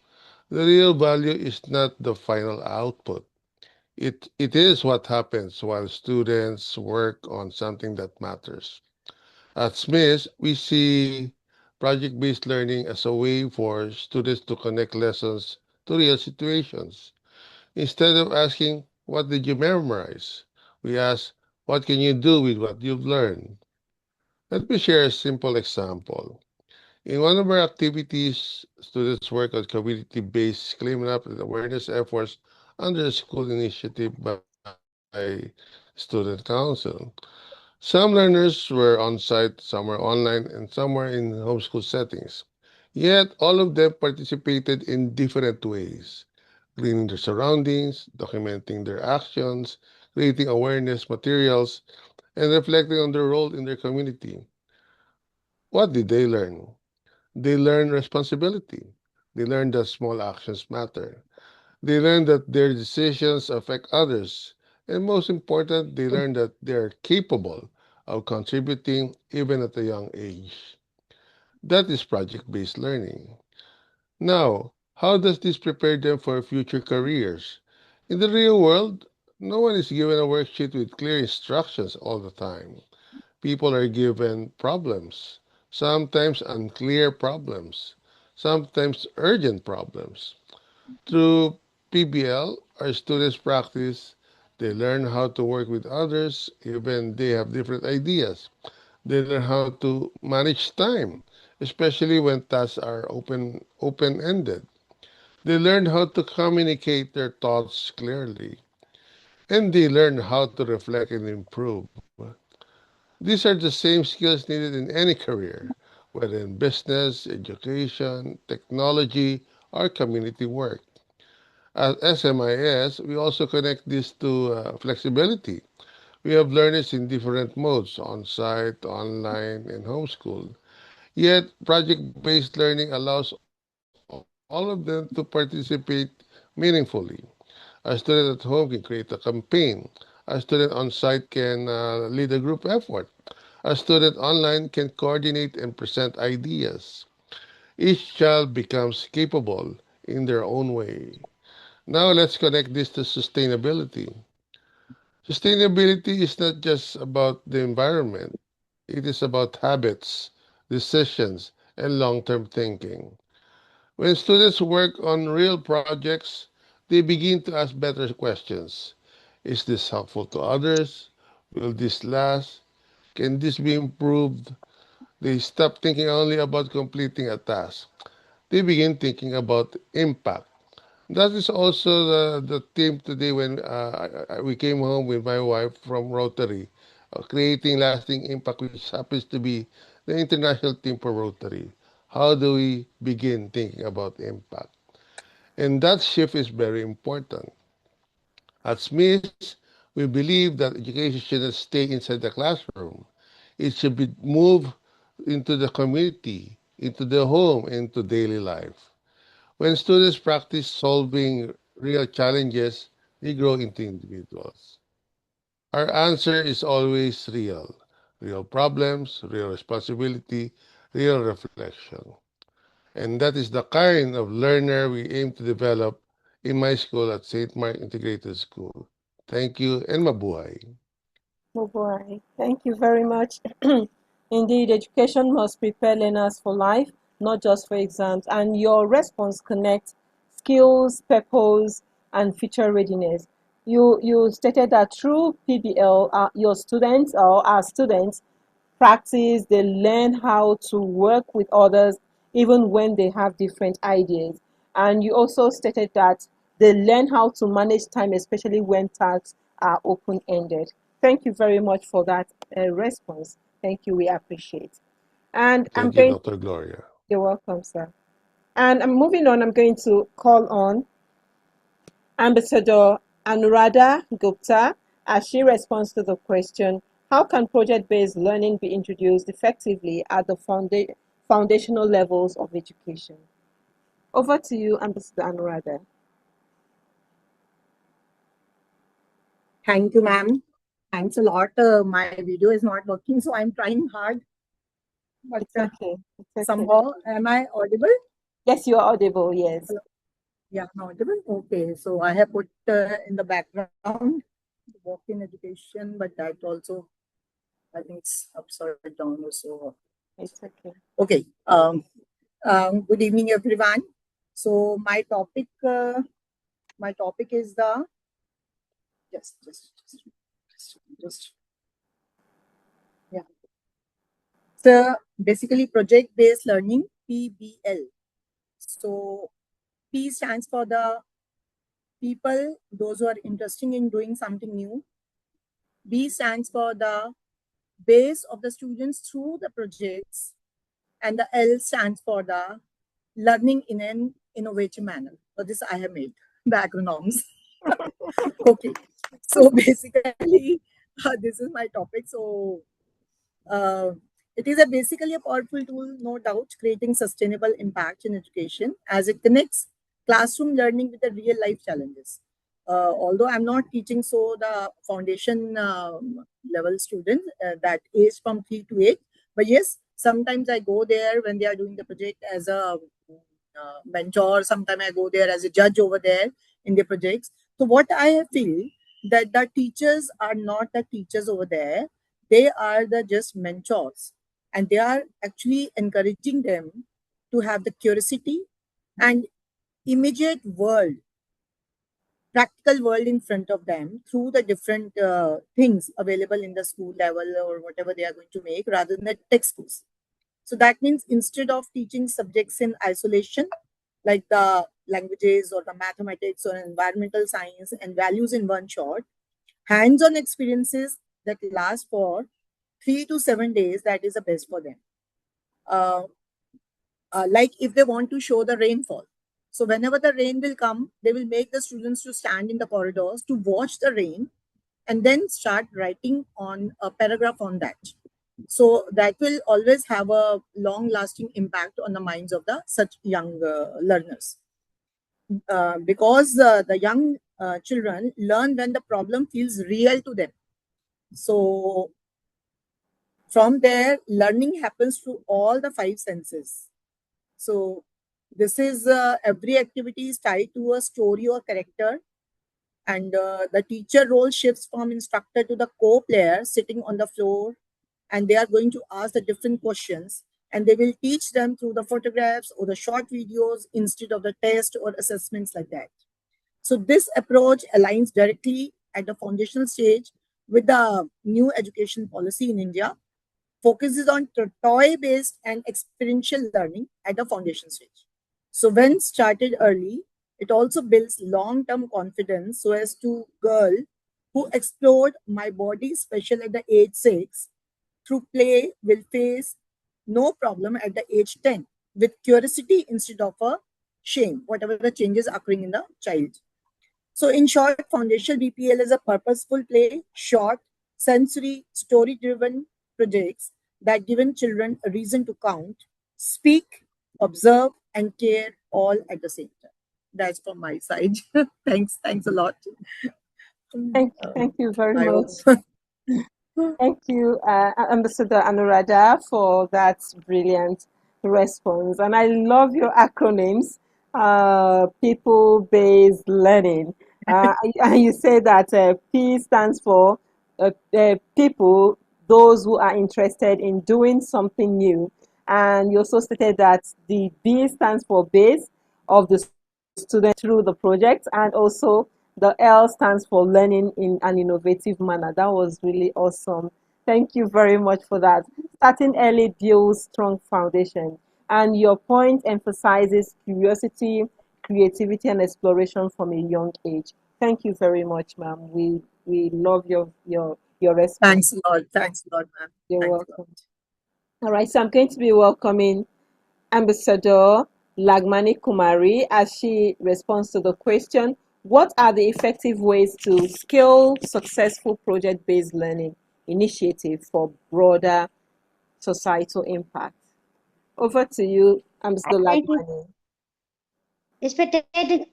the real value is not the final output. It is what happens while students work on something that matters. At Smith, we see project-based learning as a way for students to connect lessons to real situations. Instead of asking, what did you memorize? We ask, what can you do with what you've learned? Let me share a simple example. In one of our activities, students work on community-based cleanup and awareness efforts under a school initiative by Student Council. Some learners were on-site, some were online, and some were in homeschool settings. Yet, all of them participated in different ways, cleaning their surroundings, documenting their actions, creating awareness materials, and reflecting on their role in their community. What did they learn? They learn responsibility. They learn that small actions matter. They learn that their decisions affect others. And most important, they learn that they are capable of contributing even at a young age. That is project based learning. Now, how does this prepare them for future careers? In the real world, no one is given a worksheet with clear instructions all the time. People are given problems, sometimes unclear problems, sometimes urgent problems. Through PBL, our students practice, they learn how to work with others, even they have different ideas. They learn how to manage time, especially when tasks are open-ended. They learn how to communicate their thoughts clearly, and they learn how to reflect and improve. These are the same skills needed in any career, whether in business, education, technology, or community work. At SMIS, we also connect this to flexibility. We have learners in different modes, on-site, online, and homeschool. Yet, project-based learning allows all of them to participate meaningfully. A student at home can create a campaign. A student on site can lead a group effort. A student online can coordinate and present ideas. Each child becomes capable in their own way. Now let's connect this to sustainability. Sustainability is not just about the environment, it is about habits, decisions, and long term thinking. When students work on real projects, they begin to ask better questions. Is this helpful to others? Will this last? Can this be improved? They stop thinking only about completing a task. They begin thinking about impact. That is also the theme today when we came home with my wife from Rotary, creating lasting impact, which happens to be the international theme for Rotary. How do we begin thinking about impact? And that shift is very important. At Smiths, we believe that education shouldn't stay inside the classroom. It should be moved into the community, into the home, into daily life. When students practice solving real challenges, they grow into individuals. Our answer is always real. Real problems, real responsibility, real reflection. And that is the kind of learner we aim to develop in my school at St. Mark Integrated School. Thank you and mabuhay. Oh boy, thank you very much. Indeed, education must prepare learners for life, not just for exams. And your response connects skills, purpose, and future readiness. You stated that through PBL, your students or our students practice, they learn how to work with others even when they have different ideas. And you also stated that they learn how to manage time, especially when tasks are open ended. Thank you very much for that response. Thank you. We appreciate. And I'm Thank you, going, Dr. Gloria. you're welcome, sir. And I'm moving on. I'm going to call on Ambassador Anuradha Gupta as she responds to the question, how can project-based learning be introduced effectively at the foundational levels of education? Over to you, Ambassador Anuradha. Thank you, ma'am. Thanks a lot. My video is not working, so I'm trying hard. But It's okay. It's okay. somehow, am I audible? Yes, you are audible. Yes. Hello? Yeah, I'm audible. Okay, so I have put in the background walk-in education, but that also, I think it's upside down also. It's okay. Okay. Good evening, everyone. So my topic is the just yeah. So basically, project-based learning, PBL. So P stands for the people, those who are interested in doing something new. B stands for the base of the students through the projects. And the L stands for the learning in an innovative manner. So this I have made, the acronyms. Okay. So basically, this is my topic. So it is basically a powerful tool, no doubt, creating sustainable impact in education as it connects classroom learning with the real life challenges. Although I'm not teaching so the foundation level students that age from 3 to 8, but yes, sometimes I go there when they are doing the project as a mentor. Sometimes I go there as a judge over there in the projects. So what I feel that the teachers are not the teachers over there. They are the just mentors, and they are actually encouraging them to have the curiosity and immediate world, practical world in front of them through the different things available in the school level or whatever they are going to make rather than the textbooks. So that means instead of teaching subjects in isolation, like the languages or the mathematics or environmental science and values in one shot, hands-on experiences that last for 3 to 7 days, that is the best for them. Like if they want to show the rainfall. So whenever the rain will come, they will make the students to stand in the corridors to watch the rain and then start writing on a paragraph on that. So that will always have a long-lasting impact on the minds of the such young learners. Because the young children learn when the problem feels real to them. So from there, learning happens through all the 5 senses. So this is every activity is tied to a story or character, and the teacher role shifts from instructor to the co-player sitting on the floor, and they are going to ask the different questions, and they will teach them through the photographs or the short videos instead of the test or assessments like that. So this approach aligns directly at the foundational stage with the new education policy in India, focuses on toy-based and experiential learning at the foundation stage. So when started early, it also builds long-term confidence so as to girl who explored my body special at the age 6 through play will face no problem at the age 10 with curiosity instead of a shame, whatever the changes occurring in the child. So in short, foundational BPL is a purposeful play, short, sensory, story-driven, projects that given children a reason to count, speak, observe, and care all at the same time. That's from my side. Thanks a lot. Thank you very I much. hope. Thank you, Ambassador Anuradha, for that brilliant response. And I love your acronyms, people-based learning. And you say that P stands for people, those who are interested in doing something new. And you also stated that the B stands for base of the student through the project, and also the L stands for learning in an innovative manner. That was really awesome. Thank you very much for that. Starting early builds strong foundation. And your point emphasizes curiosity, creativity, and exploration from a young age. Thank you very much, ma'am. We love your response. Thanks a lot. Thanks a lot, ma'am. You're Thanks a lot. welcome. All right, so I'm going to be welcoming Ambassador Lagmani Kumari as she responds to the question, what are the effective ways to scale successful project-based learning initiative for broader societal impact? Over to you, Ambassador Thank you. Lagmani. Respected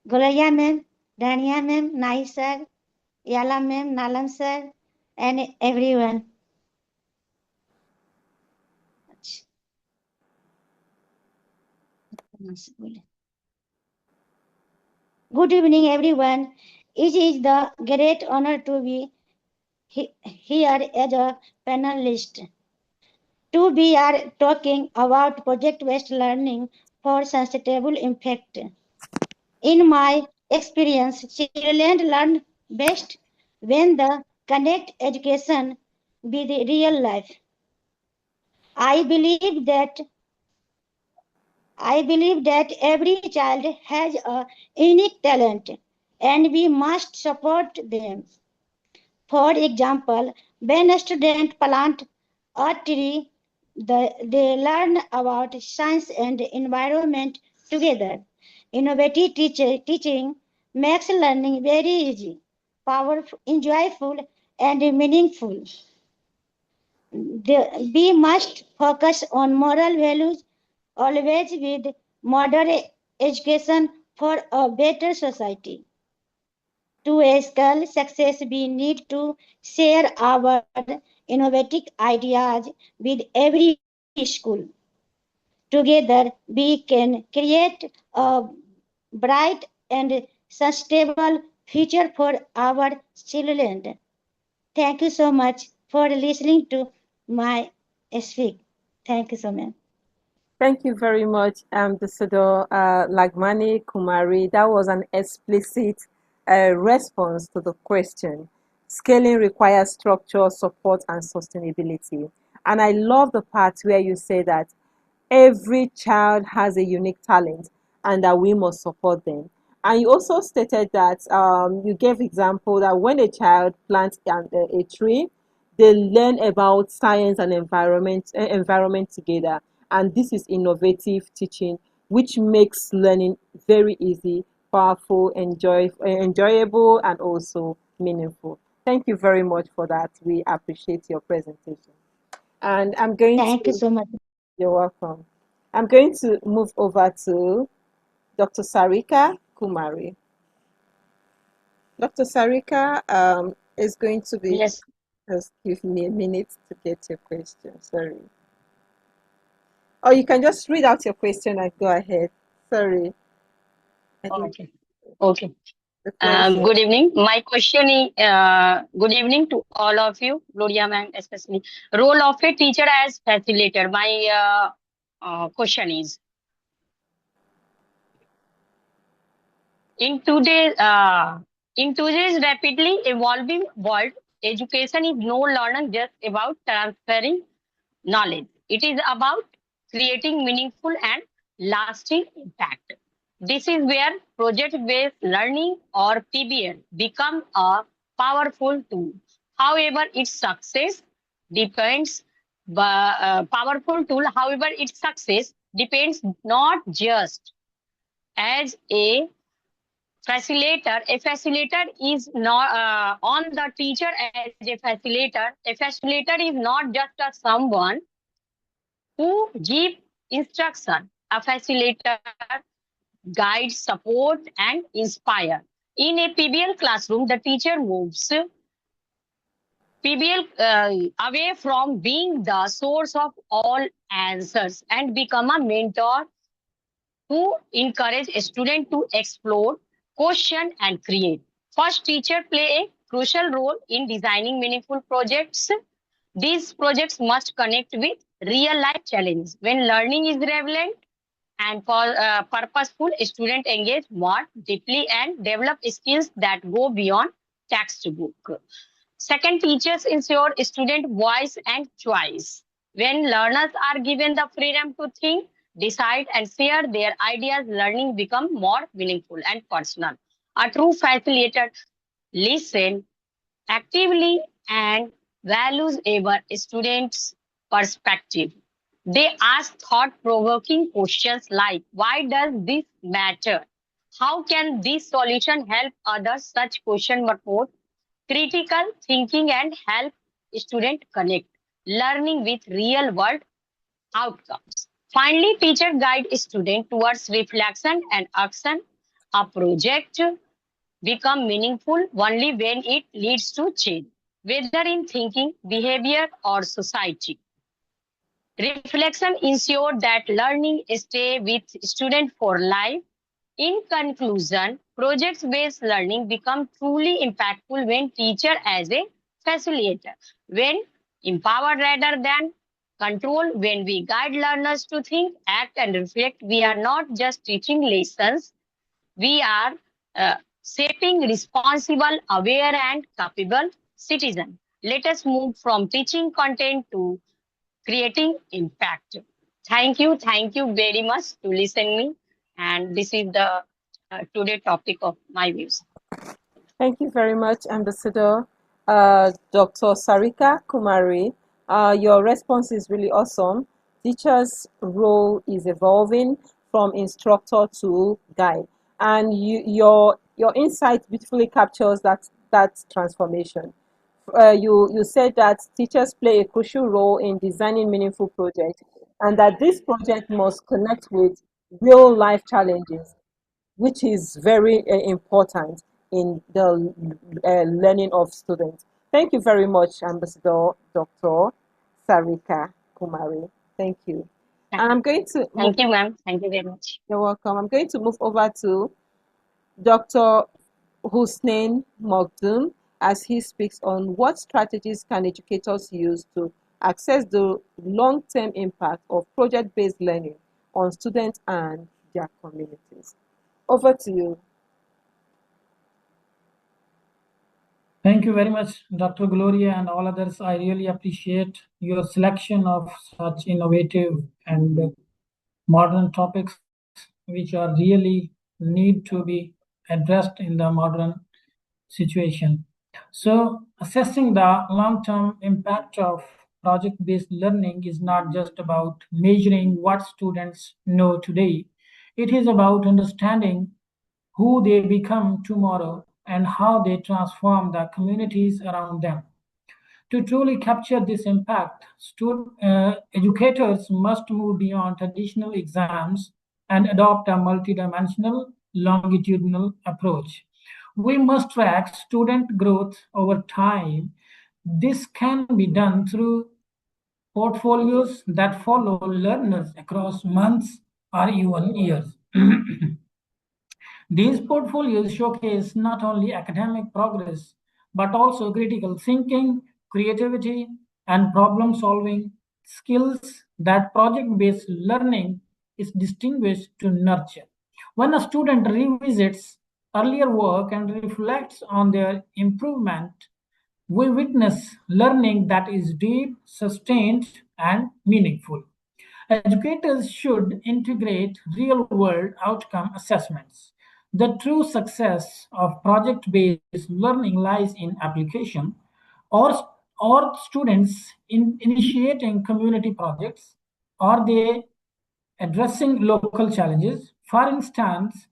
Gloria ma'am, Dania ma'am, Nai sir, Yala ma'am, Nalam sir, and everyone. Good evening, everyone. It is the great honor to be here as a panelist. We are talking about project-based learning for sustainable impact. In my experience, children learn best when they connect education with real life. I believe that every child has a unique talent and we must support them. For example, when a student plant a tree, they learn about science and environment together. Innovative teaching makes learning very easy, powerful, enjoyable, and meaningful. We must focus on moral values always with modern education for a better society. To scale success, we need to share our innovative ideas with every school. Together, we can create a bright and sustainable future for our children. Thank you so much for listening to my speak. Thank you so much. Thank you very much, Ambassador Lagmani Kumari. That was an explicit response to the question. Scaling requires structure, support, and sustainability. And I love the part where you say that every child has a unique talent and that we must support them. And you also stated that you gave example that when a child plants a tree, they learn about science and environment together. And this is innovative teaching, which makes learning very easy, powerful, enjoyable, and also meaningful. Thank you very much for that. We appreciate your presentation. And I'm going Thank you to, so much. you're welcome. I'm going to move over to Dr. Sarika Kumari. Dr. Sarika is going to be, Yes. just give me a minute to get your question. Sorry. Or you can just read out your question and go ahead. Sorry. Okay. Okay. The floor is yours. Good evening. My question is, good evening to all of you, Gloria ma'am especially. Role of a teacher as facilitator. My question is, in today's rapidly evolving world, education is no longer just about transferring knowledge. It is about creating meaningful and lasting impact. This is where project-based learning or PBL becomes a powerful tool. However, its success depends not just as a facilitator. A facilitator is not on the teacher as a facilitator. A facilitator is not just a someone who give instruction. A facilitator guides, support, and inspire. In a PBL classroom, the teacher moves PBL away from being the source of all answers and become a mentor who encourage a student to explore, question, and create. First, teacher play a crucial role in designing meaningful projects. These projects must connect with real life challenges. When learning is relevant and purposeful, students engage more deeply and develop skills that go beyond textbook. Second, teachers ensure student voice and choice. When learners are given the freedom to think, decide, and share their ideas, learning becomes more meaningful and personal. A true facilitator listen actively and values our students' perspective. They ask thought-provoking questions like, why does this matter? How can this solution help others? Such questions promote critical thinking and help students connect learning with real-world outcomes. Finally, teacher guide student towards reflection and action. A project become meaningful only when it leads to change, whether in thinking, behavior, or society. Reflection ensure that learning stay with student for life. In conclusion, project-based learning becomes truly impactful when teacher as a facilitator, when empowered rather than control, when we guide learners to think, act, and reflect. We are not just teaching lessons, we are shaping responsible, aware, and capable citizens. Let us move from teaching content to creating impact. Thank you very much to listen me. And this is the today topic of my views. Thank you very much, Ambassador Dr. Sarika Kumari. Your response is really awesome. Teacher's role is evolving from instructor to guide, and your insight beautifully captures that transformation. You said that teachers play a crucial role in designing meaningful projects, and that this project must connect with real life challenges, which is very important in the learning of students. Thank you very much, Ambassador Dr. Sarika Kumari. Thank you. And I'm going to move, Thank you, ma'am. Thank you very much. you're welcome. I'm going to move over to Dr. Hussein Mogdum as he speaks on what strategies can educators use to access the long-term impact of project-based learning on students and their communities. Over to you. Thank you very much, Dr. Gloria and all others. I really appreciate your selection of such innovative and modern topics, which are really need to be addressed in the modern situation. So, assessing the long-term impact of project-based learning is not just about measuring what students know today. It is about understanding who they become tomorrow and how they transform the communities around them. To truly capture this impact, educators must move beyond traditional exams and adopt a multidimensional, longitudinal approach. We must track student growth over time. This can be done through portfolios that follow learners across months or even years. These portfolios showcase not only academic progress, but also critical thinking, creativity, and problem solving skills that project based learning is distinguished to nurture. When a student revisits earlier work and reflects on their improvement, we witness learning that is deep, sustained, and meaningful. Educators should integrate real world outcome assessments. The true success of project based learning lies in application or, or students in initiating community projects. Are they addressing local challenges? For instance,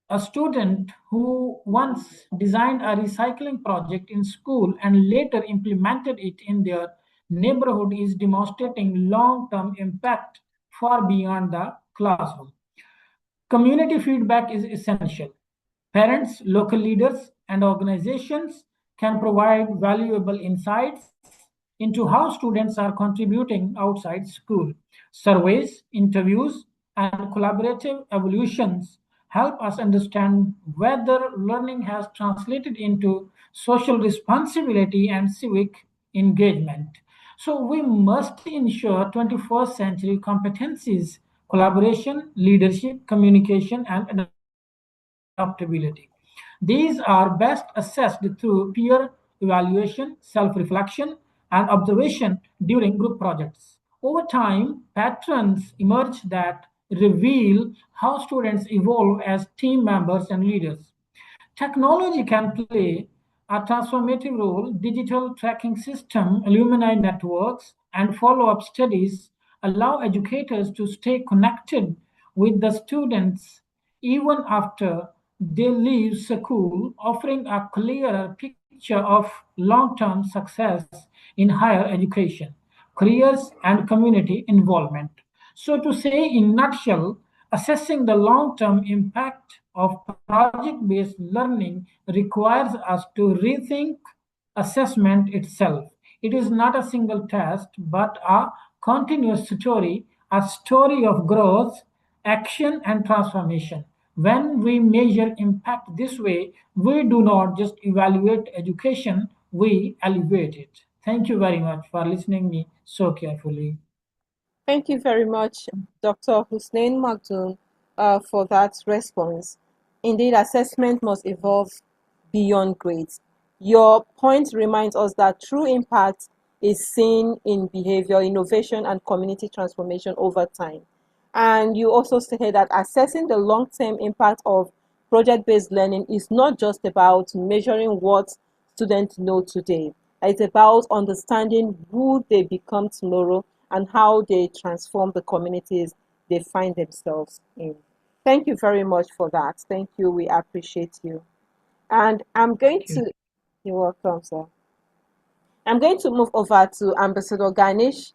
A student who once designed a recycling project in school and later implemented it in their neighborhood is demonstrating long-term impact far beyond the classroom. Community feedback is essential. Parents, local leaders, and organizations can provide valuable insights into how students are contributing outside school. Surveys, interviews, and collaborative evaluations help us understand whether learning has translated into social responsibility and civic engagement. So we must ensure 21st century competencies, collaboration, leadership, communication, and adaptability. These are best assessed through peer evaluation, self-reflection, and observation during group projects. Over time, patterns emerge that reveal how students evolve as team members and leaders. Technology can play a transformative role. Digital tracking system, alumni networks, and follow-up studies allow educators to stay connected with the students even after they leave school, offering a clearer picture of long-term success in higher education, careers, and community involvement. So, to say in nutshell, assessing the long-term impact of project-based learning requires us to rethink assessment itself. It is not a single test, but a continuous story, a story of growth, action, and transformation. When we measure impact this way, we do not just evaluate education, we elevate it. Thank you very much for listening me so carefully. Thank you very much, Dr. Hussein Magdum, for that response. Indeed, assessment must evolve beyond grades. Your point reminds us that true impact is seen in behavior, innovation, and community transformation over time. And you also stated that assessing the long-term impact of project-based learning is not just about measuring what students know today. It's about understanding who they become tomorrow and how they transform the communities they find themselves in. Thank you very much for that. Thank you. We appreciate you. And you're welcome, sir. I'm going to move over to Ambassador Ganesh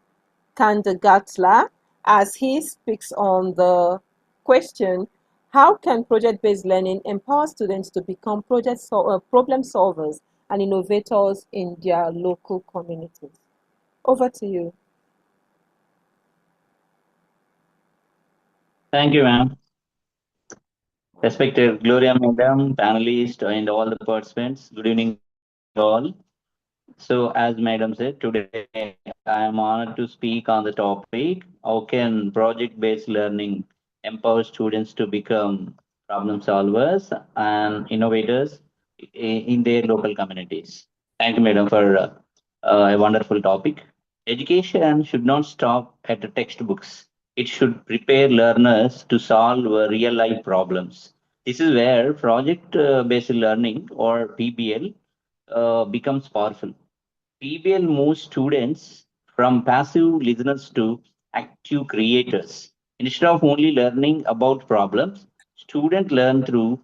Kandagatla as he speaks on the question, how can project-based learning empower students to become problem solvers and innovators in their local communities? Over to you. Thank you, ma'am. Respected Gloria Madam, panelists, and all the participants, good evening all. So, as Madam said, today I am honored to speak on the topic, how can project-based learning empower students to become problem solvers and innovators in their local communities. Thank you, Madam, for a wonderful topic. Education should not stop at the textbooks. It should prepare learners to solve real life problems. This is where project based learning or PBL becomes powerful. PBL moves students from passive listeners to active creators. Instead of only learning about problems, students learn through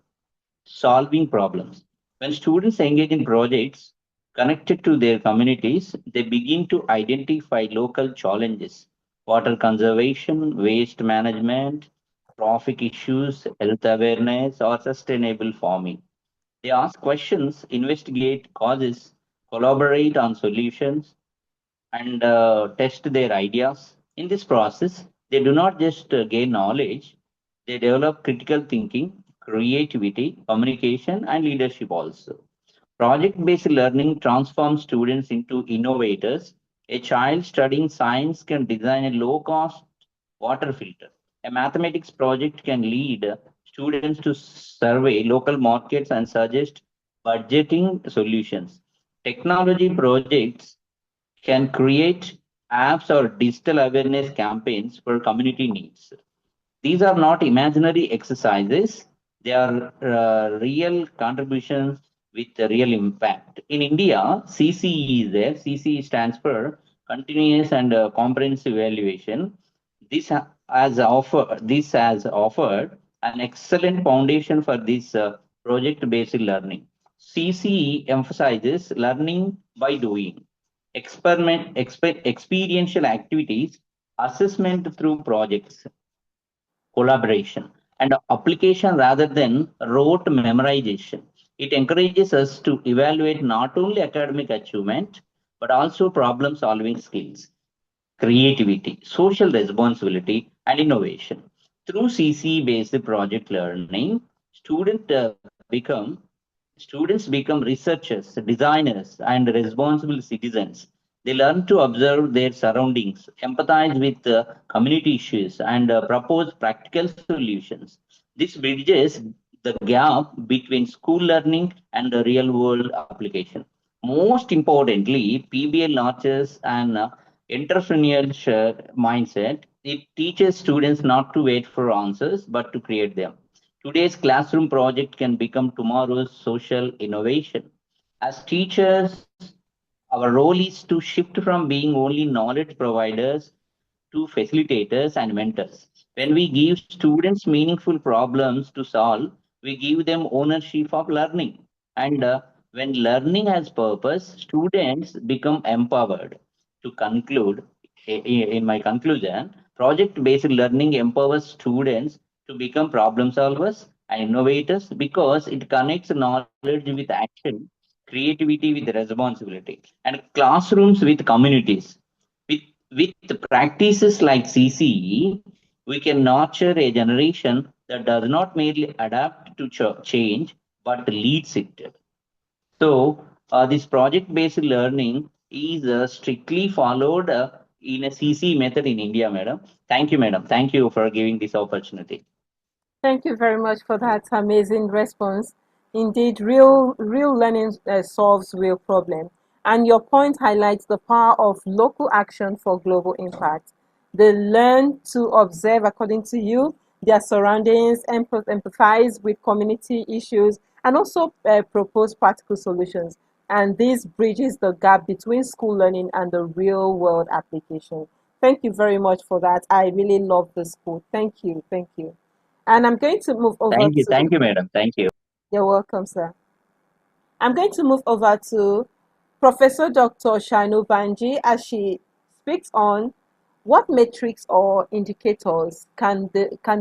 solving problems. When students engage in projects connected to their communities, they begin to identify local challenges, water conservation, waste management, traffic issues, health awareness, or sustainable farming. They ask questions, investigate causes, collaborate on solutions, and test their ideas. In this process, they do not just gain knowledge, they develop critical thinking, creativity, communication, and leadership also. Project based learning transforms students into innovators. A child studying science can design a low cost water filter. A mathematics project can lead students to survey local markets and suggest budgeting solutions. Technology projects can create apps or digital awareness campaigns for community needs. These are not imaginary exercises, they are real contributions with a real impact. In India, CCE is there. CCE stands for Continuous and Comprehensive Evaluation. This has offered an excellent foundation for this project-based learning. CCE emphasizes learning by doing, experiential activities, assessment through projects, collaboration, and application rather than rote memorization. It encourages us to evaluate not only academic achievement, but also problem solving skills, creativity, social responsibility, and innovation. Through CC-based project learning, students become researchers, designers, and responsible citizens. They learn to observe their surroundings, empathize with community issues, and propose practical solutions. This bridges the gap between school learning and the real world application. Most importantly, PBL nurtures an entrepreneurial mindset. It teaches students not to wait for answers, but to create them. Today's classroom project can become tomorrow's social innovation. As teachers, our role is to shift from being only knowledge providers to facilitators and mentors. When we give students meaningful problems to solve, we give them ownership of learning. And when learning has purpose, students become empowered. To conclude, in my conclusion, project based learning empowers students to become problem solvers and innovators because it connects knowledge with action, creativity with responsibility, and classrooms with communities. With, with practices like CCE, we can nurture a generation that does not merely adapt to change but leads it. So, this project based learning is strictly followed in a CC method in India, madam. Thank you, madam. Thank you for giving this opportunity. Thank you very much for that amazing response. Indeed, real learning solves real problems. And your point highlights the power of local action for global impact. They learn to observe, according to you, their surroundings, empathize with community issues, and also propose practical solutions. And this bridges the gap between school learning and the real world application. Thank you very much for that. I really love the school. Thank you. Thank you. And I'm going to move over to, Thank you, madam. Thank you. you're welcome, sir. I'm going to move over to Professor Dr. Shanu Banji as she speaks on what metrics or indicators can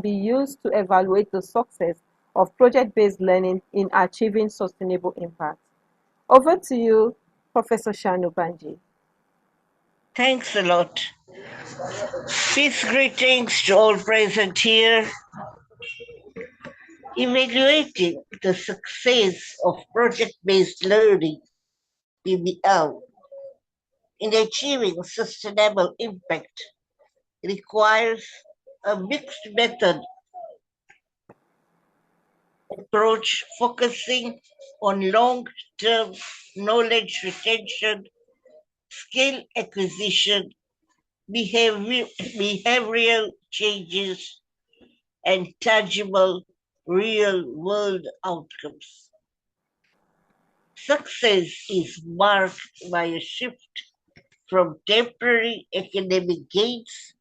be used to evaluate the success of project-based learning in achieving sustainable impact. Over to you, Professor Shanu Banji. Thanks a lot. Peace greetings to all present here. Evaluating the success of project-based learning, PBL, in achieving sustainable impact requires a mixed method approach focusing on long-term knowledge retention, skill acquisition, behavioral changes, and tangible real-world outcomes. Success is marked by a shift from temporary academic gains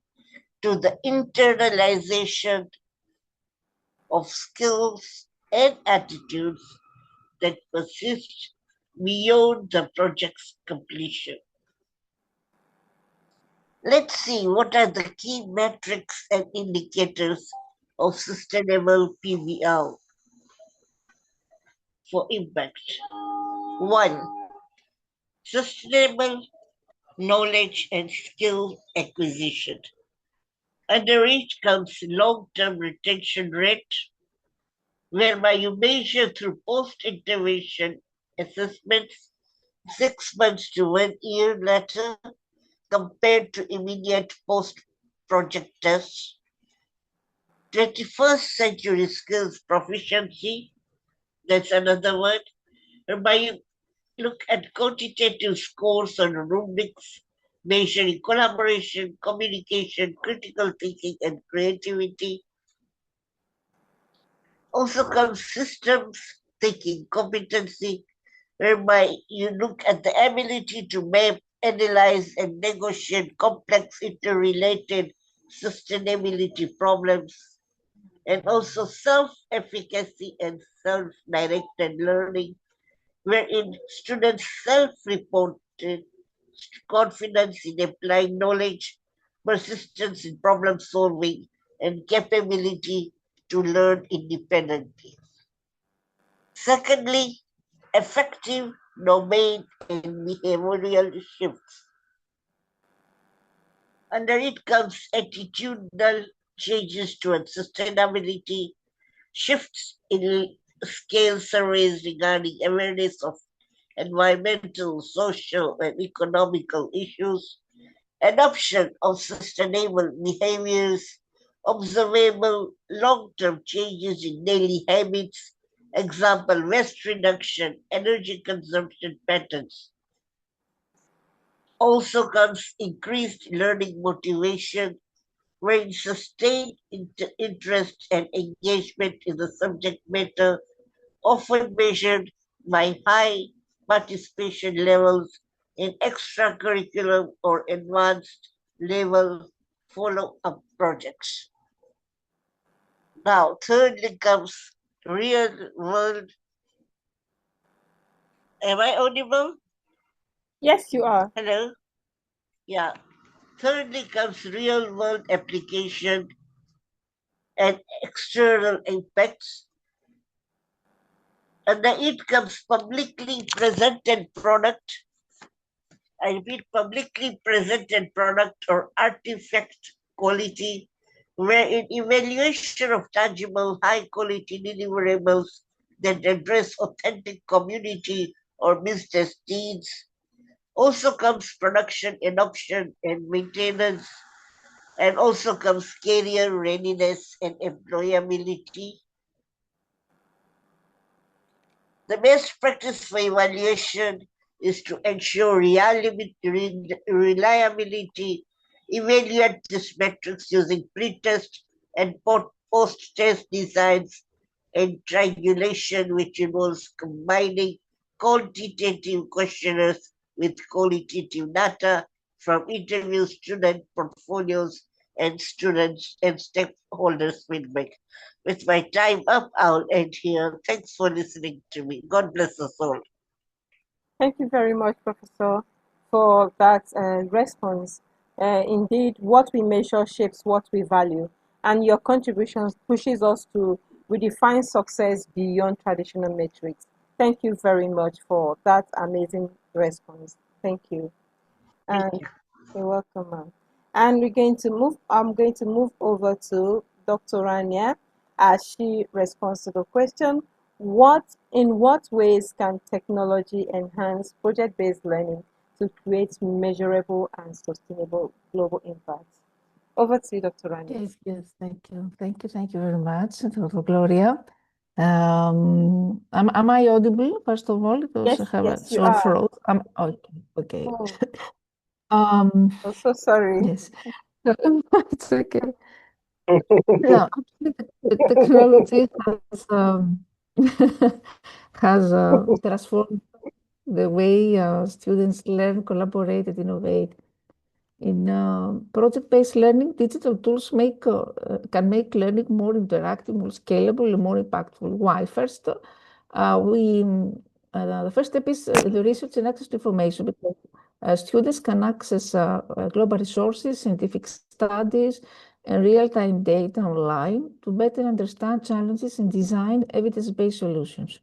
to the internalization of skills and attitudes that persist beyond the project's completion. Let's see what are the key metrics and indicators of sustainable PBL for impact. 1. Sustainable knowledge and skill acquisition. Under it comes long-term retention rate, whereby you measure through post-intervention assessments 6 months to 1 year later compared to immediate post-project tests. 21st century skills proficiency, that's another word, whereby you look at quantitative scores on rubrics measuring collaboration, communication, critical thinking, and creativity. Also comes systems thinking competency, whereby you look at the ability to map, analyze, and negotiate complex interrelated sustainability problems. and also self-efficacy and self-directed learning, wherein students self-reported confidence in applying knowledge, persistence in problem solving, and capability to learn independently. Secondly, effective domain and behavioral shifts. Under it comes attitudinal changes towards sustainability, shifts in scale surveys regarding awareness of environmental, social, and economical issues, adoption of sustainable behaviors, observable long-term changes in daily habits, example, waste reduction, energy consumption patterns. Also comes increased learning motivation, wherein sustained interest and engagement in the subject matter, often measured by high participation levels in extracurricular or advanced level follow-up projects. Now, thirdly comes real world. Am I audible? Yes, you are. Hello? Yeah. Thirdly comes real world application and external impacts. And then it comes publicly presented product. I repeat, publicly presented product or artifact quality, wherein evaluation of tangible high quality deliverables that address authentic community or business needs. Also comes production adoption and maintenance, and also comes career readiness and employability. The best practice for evaluation is to ensure reliability, evaluate these metrics using pre-test and post-test designs, and triangulation, which involves combining quantitative questionnaires with qualitative data from interviews, student portfolios, and students and stakeholders feedback. With my time up, I'll end here. Thanks for listening to me. God bless us all. Thank you very much, Professor, for that response. Indeed, what we measure shapes what we value, and your contributions pushes us to redefine success beyond traditional metrics. Thank you very much for that amazing response. Thank you. And you're welcome, ma'am. And I'm going to move over to Dr. Rania as she responds to the question, in what ways can technology enhance project-based learning to create measurable and sustainable global impact? Over to you, Dr. Rania. Yes, thank you very much, Dr. Gloria. Am I audible, first of all, because I have a you sore are. throat? Okay. Oh. I'm so sorry. Yes, it's okay. Yeah, actually, the technology has transformed the way students learn, collaborate, and innovate. In project-based learning, digital tools can make learning more interactive, more scalable, and more impactful. Why? First, the first step is the research and access to information, because students can access global resources, scientific studies, and real-time data online to better understand challenges and design evidence-based solutions.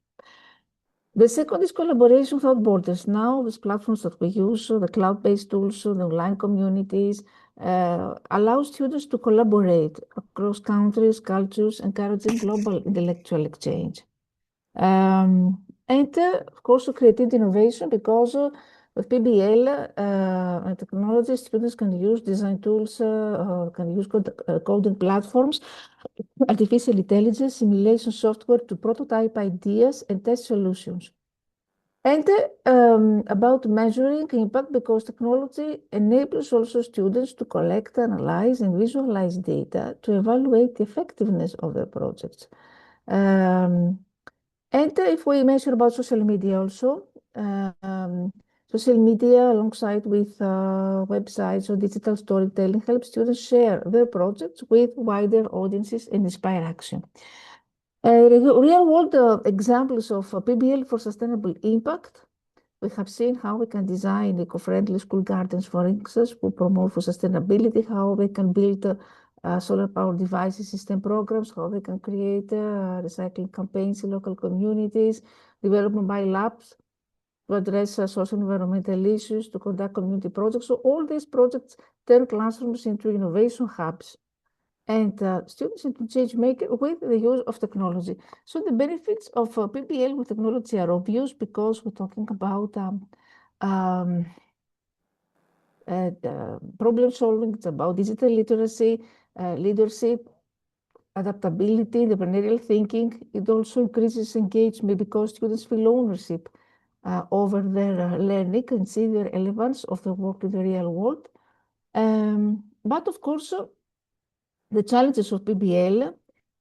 The second is collaboration without borders. Now, these platforms that we use, the cloud-based tools, the online communities, allow students to collaborate across countries, cultures, encouraging global intellectual exchange. And of course, to create innovation, because with PBL and technology, students can use design tools, can use coding platforms, artificial intelligence, simulation software to prototype ideas and test solutions. And about measuring impact, because technology enables also students to collect, analyze, and visualize data to evaluate the effectiveness of their projects. And if we mention about social media also, Social media, alongside with websites or digital storytelling, helps students share their projects with wider audiences and inspire action. Real-world examples of PBL for sustainable impact. We have seen how we can design eco-friendly school gardens, for instance, to promote for sustainability, how we can build solar power devices system programs, how we can create recycling campaigns in local communities, development by labs to address social environmental issues, to conduct community projects. So all these projects turn classrooms into innovation hubs and students into change maker with the use of technology. So the benefits of PBL with technology are obvious because we're talking about problem solving. It's about digital literacy, leadership, adaptability, entrepreneurial thinking. It also increases engagement because students feel ownership over their learning and see the relevance of the work in the real world. But of course, the challenges of PBL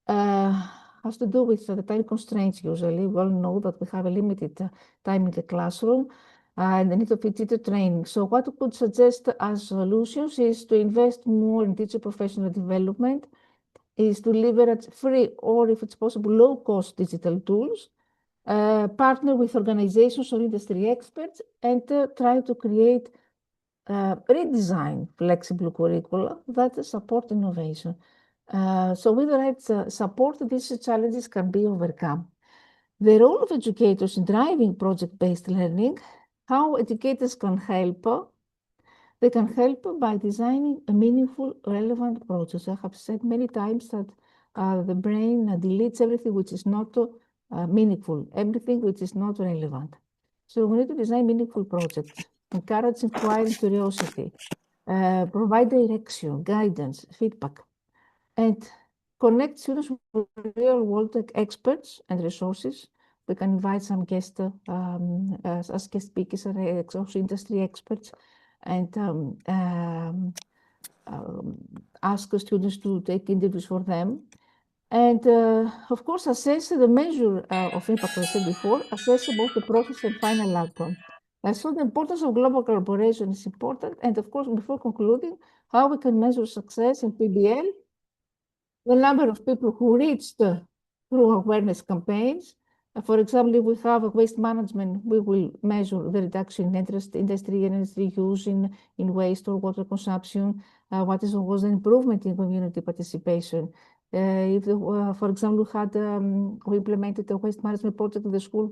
has to do with the time constraints usually. We all know that we have a limited time in the classroom and the need of teacher training. So what we could suggest as solutions is to invest more in teacher professional development, is to leverage free or, if it's possible, low-cost digital tools, partner with organizations or industry experts, and try to create redesign flexible curricula that support innovation. So with the right support, these challenges can be overcome. The role of educators in driving project-based learning, how educators can help. They can help by designing a meaningful, relevant process. I have said many times that the brain deletes everything which is not meaningful, everything which is not relevant. So we need to design meaningful projects, encourage inquiry and curiosity, provide direction, guidance, feedback, and connect students with real-world experts and resources. We can invite some guests as guest speakers and also industry experts, and ask the students to take interviews for them. And of course, assess the measure of impact, as I said before, assess both the process and final outcome. So the importance of global collaboration is important. And of course, before concluding, how we can measure success in PBL, the number of people who reached through awareness campaigns. For example, if we have a waste management, we will measure the reduction in industry and energy use in waste or water consumption. What was the improvement in community participation? If, for example, we implemented a waste management project in the school,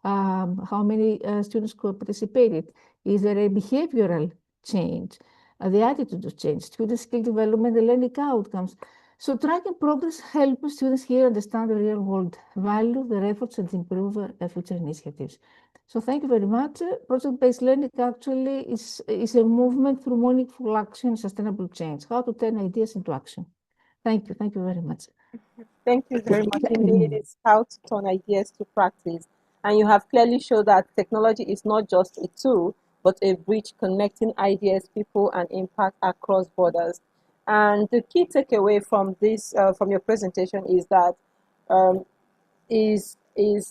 how many students could participated? Is there a behavioral change? The attitude of change, student skill development, the learning outcomes. So tracking progress helps students here understand the real world, value their efforts, and improve future initiatives. So thank you very much. Project-based learning actually is a movement through meaningful action and sustainable change, how to turn ideas into action. Thank you. Thank you very much. Thank you very much indeed. It's how to turn ideas to practice. And you have clearly shown that technology is not just a tool, but a bridge connecting ideas, people, and impact across borders. And the key takeaway from this, from your presentation, is that is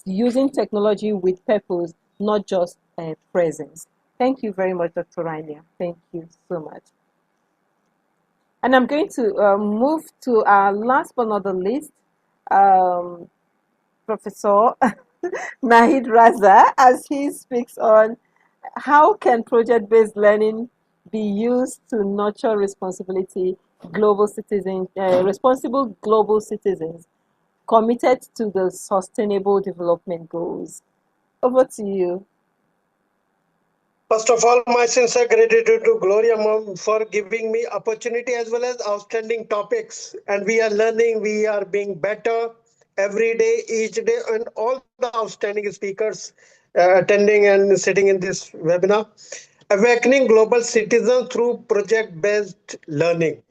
using technology with purpose, not just presence. Thank you very much, Dr. Rainer. Thank you so much. And I'm going to move to our last but not the least, Professor Nahid Raza, as he speaks on how can project-based learning be used to nurture responsible global citizens committed to the sustainable development goals. Over to you. First of all, my sincere gratitude to Gloria Mom for giving me opportunity as well as outstanding topics. And we are learning, we are being better every day, each day, and all the outstanding speakers attending and sitting in this webinar. Awakening global citizens through project-based learning.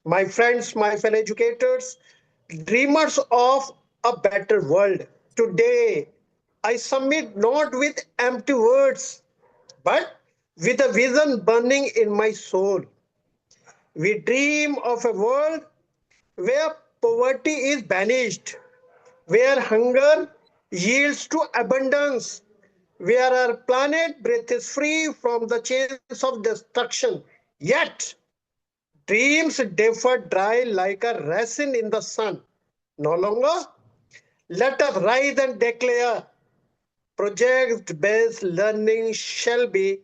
My friends, my fellow educators, dreamers of a better world. Today, I submit not with empty words, but with a vision burning in my soul. We dream of a world where poverty is banished, where hunger yields to abundance, where our planet breathes free from the chains of destruction. Yet, dreams differ dry like a resin in the sun. No longer, let us rise and declare project based learning shall be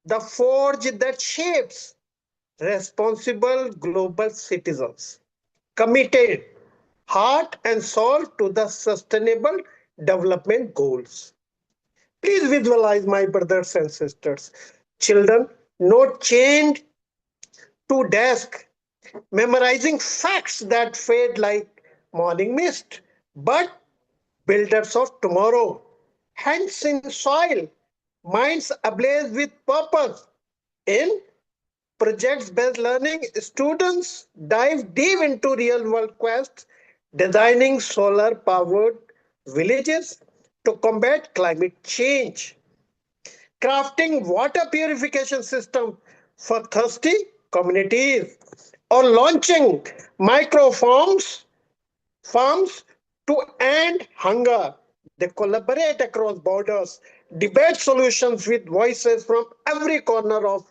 the forge that shapes responsible global citizens, committed heart and soul to the sustainable development goals. Please visualize, my brothers and sisters, children not chained to desk, memorizing facts that fade like morning mist, but builders of tomorrow, hands in soil, minds ablaze with purpose. In projects based learning, students dive deep into real world quests, designing solar powered villages to combat climate change, crafting water purification system for thirsty communities, or launching farms to end hunger. They collaborate across borders, debate solutions with voices from every corner of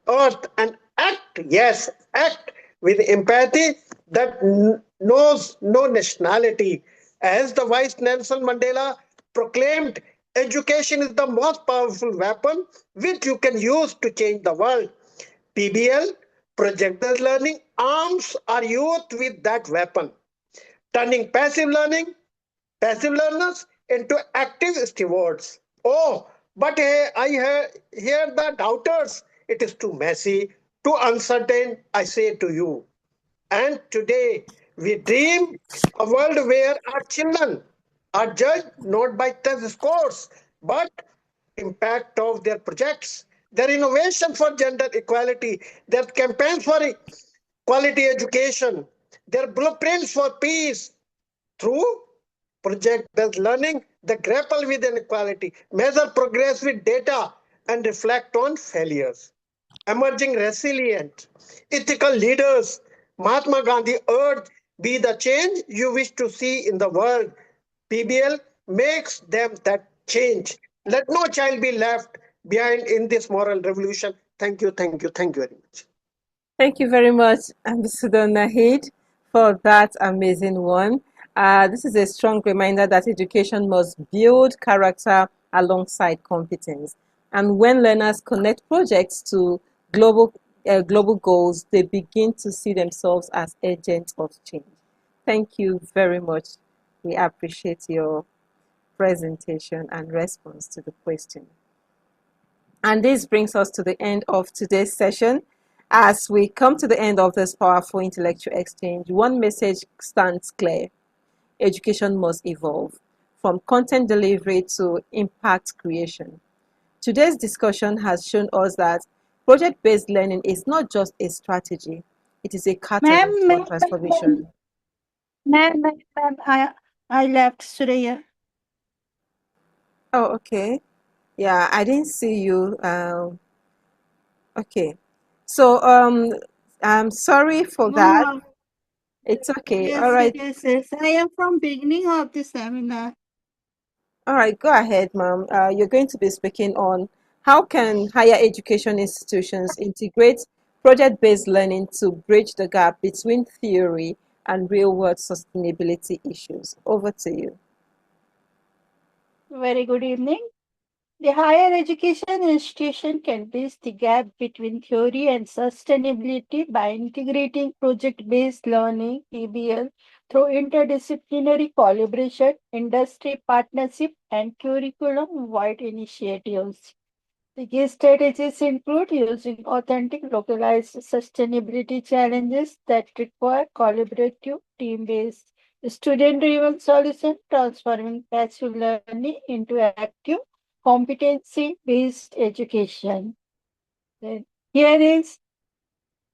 earth, and act, yes, act with empathy that knows no nationality. As the Vice Nelson Mandela proclaimed, education is the most powerful weapon which you can use to change the world. PBL, project based learning, arms our youth with that weapon, turning passive learners into active stewards. Oh, but hear the doubters. It is too messy, too uncertain, I say to you. And today we dream a world where our children are judged not by test scores, but impact of their projects, their innovation for gender equality, their campaigns for quality education, their blueprints for peace, through project-based learning, they grapple with inequality, measure progress with data, and reflect on failures. Emerging resilient, ethical leaders, Mahatma Gandhi urged, be the change you wish to see in the world. PBL makes them that change. Let no child be left behind in this moral revolution. Thank you, thank you, thank you very much. Thank you very much, Ambassador Nahid, for that amazing one. This is a strong reminder that education must build character alongside competence. And when learners connect projects to global goals, they begin to see themselves as agents of change. Thank you very much. We appreciate your presentation and response to the question. And this brings us to the end of today's session. As we come to the end of this powerful intellectual exchange, one message stands clear. Education must evolve from content delivery to impact creation. Today's discussion has shown us that project-based learning is not just a strategy, it is a catalyst for transformation. Ma'am, I left Surya. Oh, okay. Yeah, I didn't see you. Okay. So, I'm sorry for that. No, It's okay. All yes, right. yes. I am from beginning of the seminar. All right. Go ahead, ma'am. You're going to be speaking on how can higher education institutions integrate project-based learning to bridge the gap between theory and real-world sustainability issues. Over to you. Very good evening. The higher education institution can bridge the gap between theory and sustainability by integrating project-based learning (PBL) through interdisciplinary collaboration, industry partnership, and curriculum-wide initiatives. The key strategies include using authentic localized sustainability challenges that require collaborative, team-based, student-driven solution, transforming passive learning into active, competency-based education. Then here is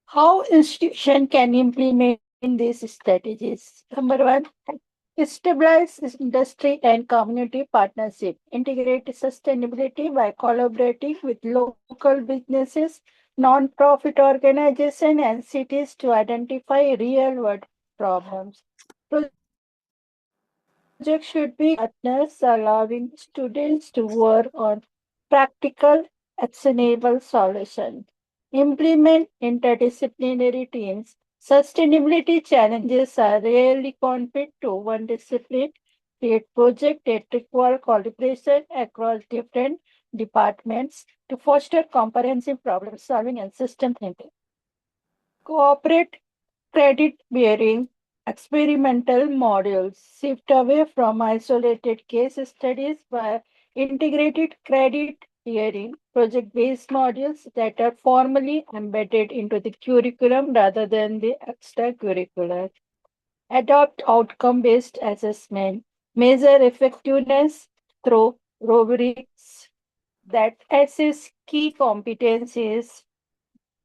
how institution can implement these strategies. Number one, establish industry and community partnership. Integrate sustainability by collaborating with local businesses, non-profit organizations, and cities to identify real-world problems. projects should be partners, allowing students to work on practical, actionable solutions. Implement interdisciplinary teams. Sustainability challenges are rarely confined to one discipline. Create projects that require collaboration across different departments to foster comprehensive problem solving and system thinking. Cooperate credit bearing experimental modules shift away from isolated case studies by integrated credit bearing project based modules that are formally embedded into the curriculum rather than the extracurricular. Adopt outcome based assessment, measure effectiveness through rubrics that assess key competencies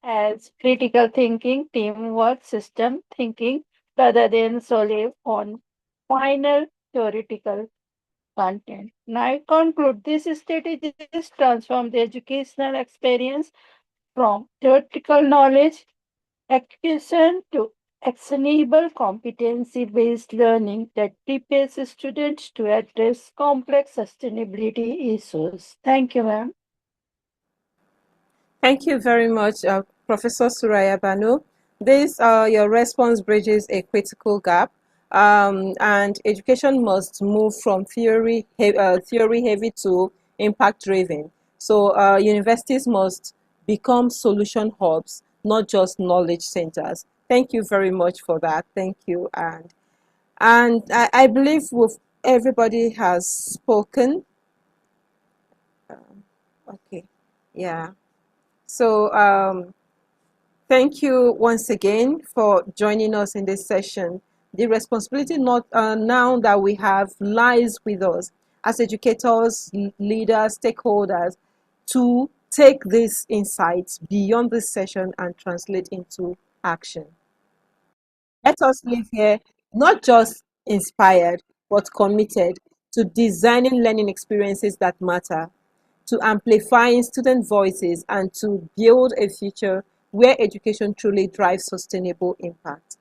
as critical thinking, teamwork, system thinking, rather than solely on final theoretical content. Now, I conclude these strategies transform the educational experience from theoretical knowledge acquisition to actionable competency based learning that prepares students to address complex sustainability issues. Thank you, ma'am. Thank you very much, Professor Suraya Banu. Your response bridges a critical gap, and education must move from theory heavy to impact driven. So universities must become solution hubs, not just knowledge centers. Thank you very much for that. Thank you, and I believe everybody has spoken. Okay, yeah. So thank you once again for joining us in this session. The responsibility not now that we have lies with us as educators, leaders, stakeholders to take these insights beyond this session and translate into action. Let us live here not just inspired, but committed to designing learning experiences that matter, to amplifying student voices, and to build a future where education truly drives sustainable impact.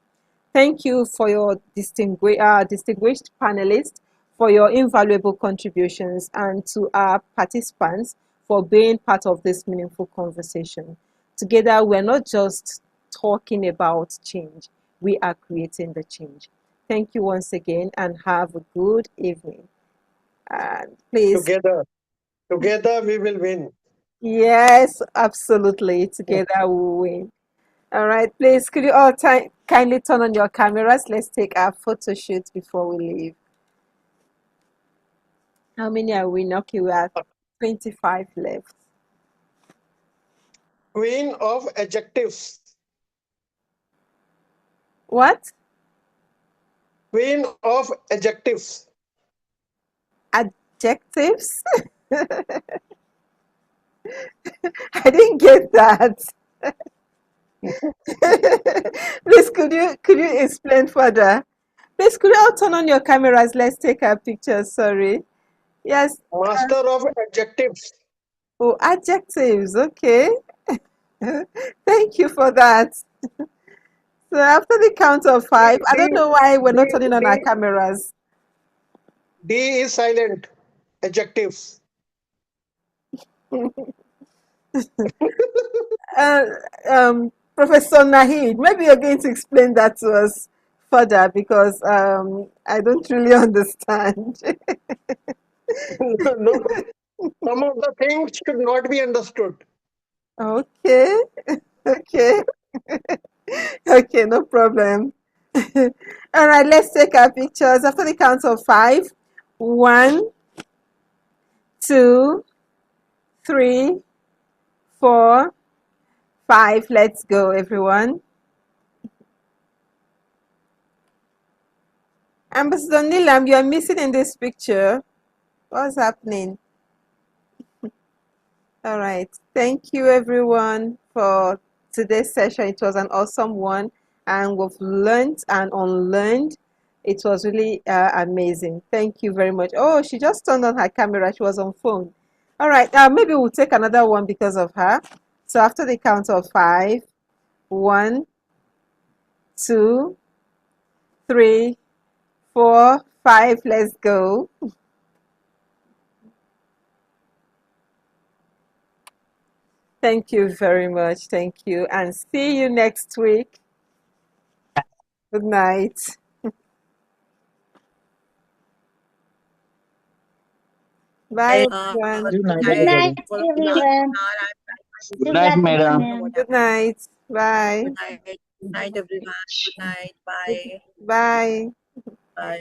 Thank you for your distinguished panelists for your invaluable contributions, and to our participants for being part of this meaningful conversation. Together, we're not just talking about change, we are creating the change. Thank you once again and have a good evening. And please. Together we will win. Yes, absolutely. Together we win. All right, please, could you all kindly turn on your cameras? Let's take our photo shoot before we leave. How many are we? Okay, we are 25 left. Queen of adjectives. What? Queen of adjectives. Adjectives? I didn't get that. Please, could you explain further? Please, could you all turn on your cameras? Let's take our pictures. Sorry. Yes. Master of adjectives. Oh, adjectives. Okay. Thank you for that. So after the count of 5, I don't know why we're not turning on our cameras. D is silent. Adjectives. uh, Professor Nahid, maybe you're going to explain that to us further because I don't really understand. No, some of the things should not be understood. Okay, okay, okay, no problem. All right, let's take our pictures after the count of 5. 1, 2, 3, 4, 5. Let's go, everyone. Ambassador Nilam, you are missing in this picture. What's happening? All right. Thank you, everyone, for today's session. It was an awesome one, and we've learned and unlearned. It was really amazing. Thank you very much. Oh, she just turned on her camera. She was on phone. All right. Maybe we'll take another one because of her. So after the count of 5, 1, 2, 3, 4, 5, let's go. Thank you very much. Thank you. And see you next week. Good night. Bye, everyone. Good night, Good night, everybody. everyone. Good night, Shubhratri, madam. ma'am. Good night. Bye. Good night. Good night, everyone. Good night. Bye. Bye. Bye.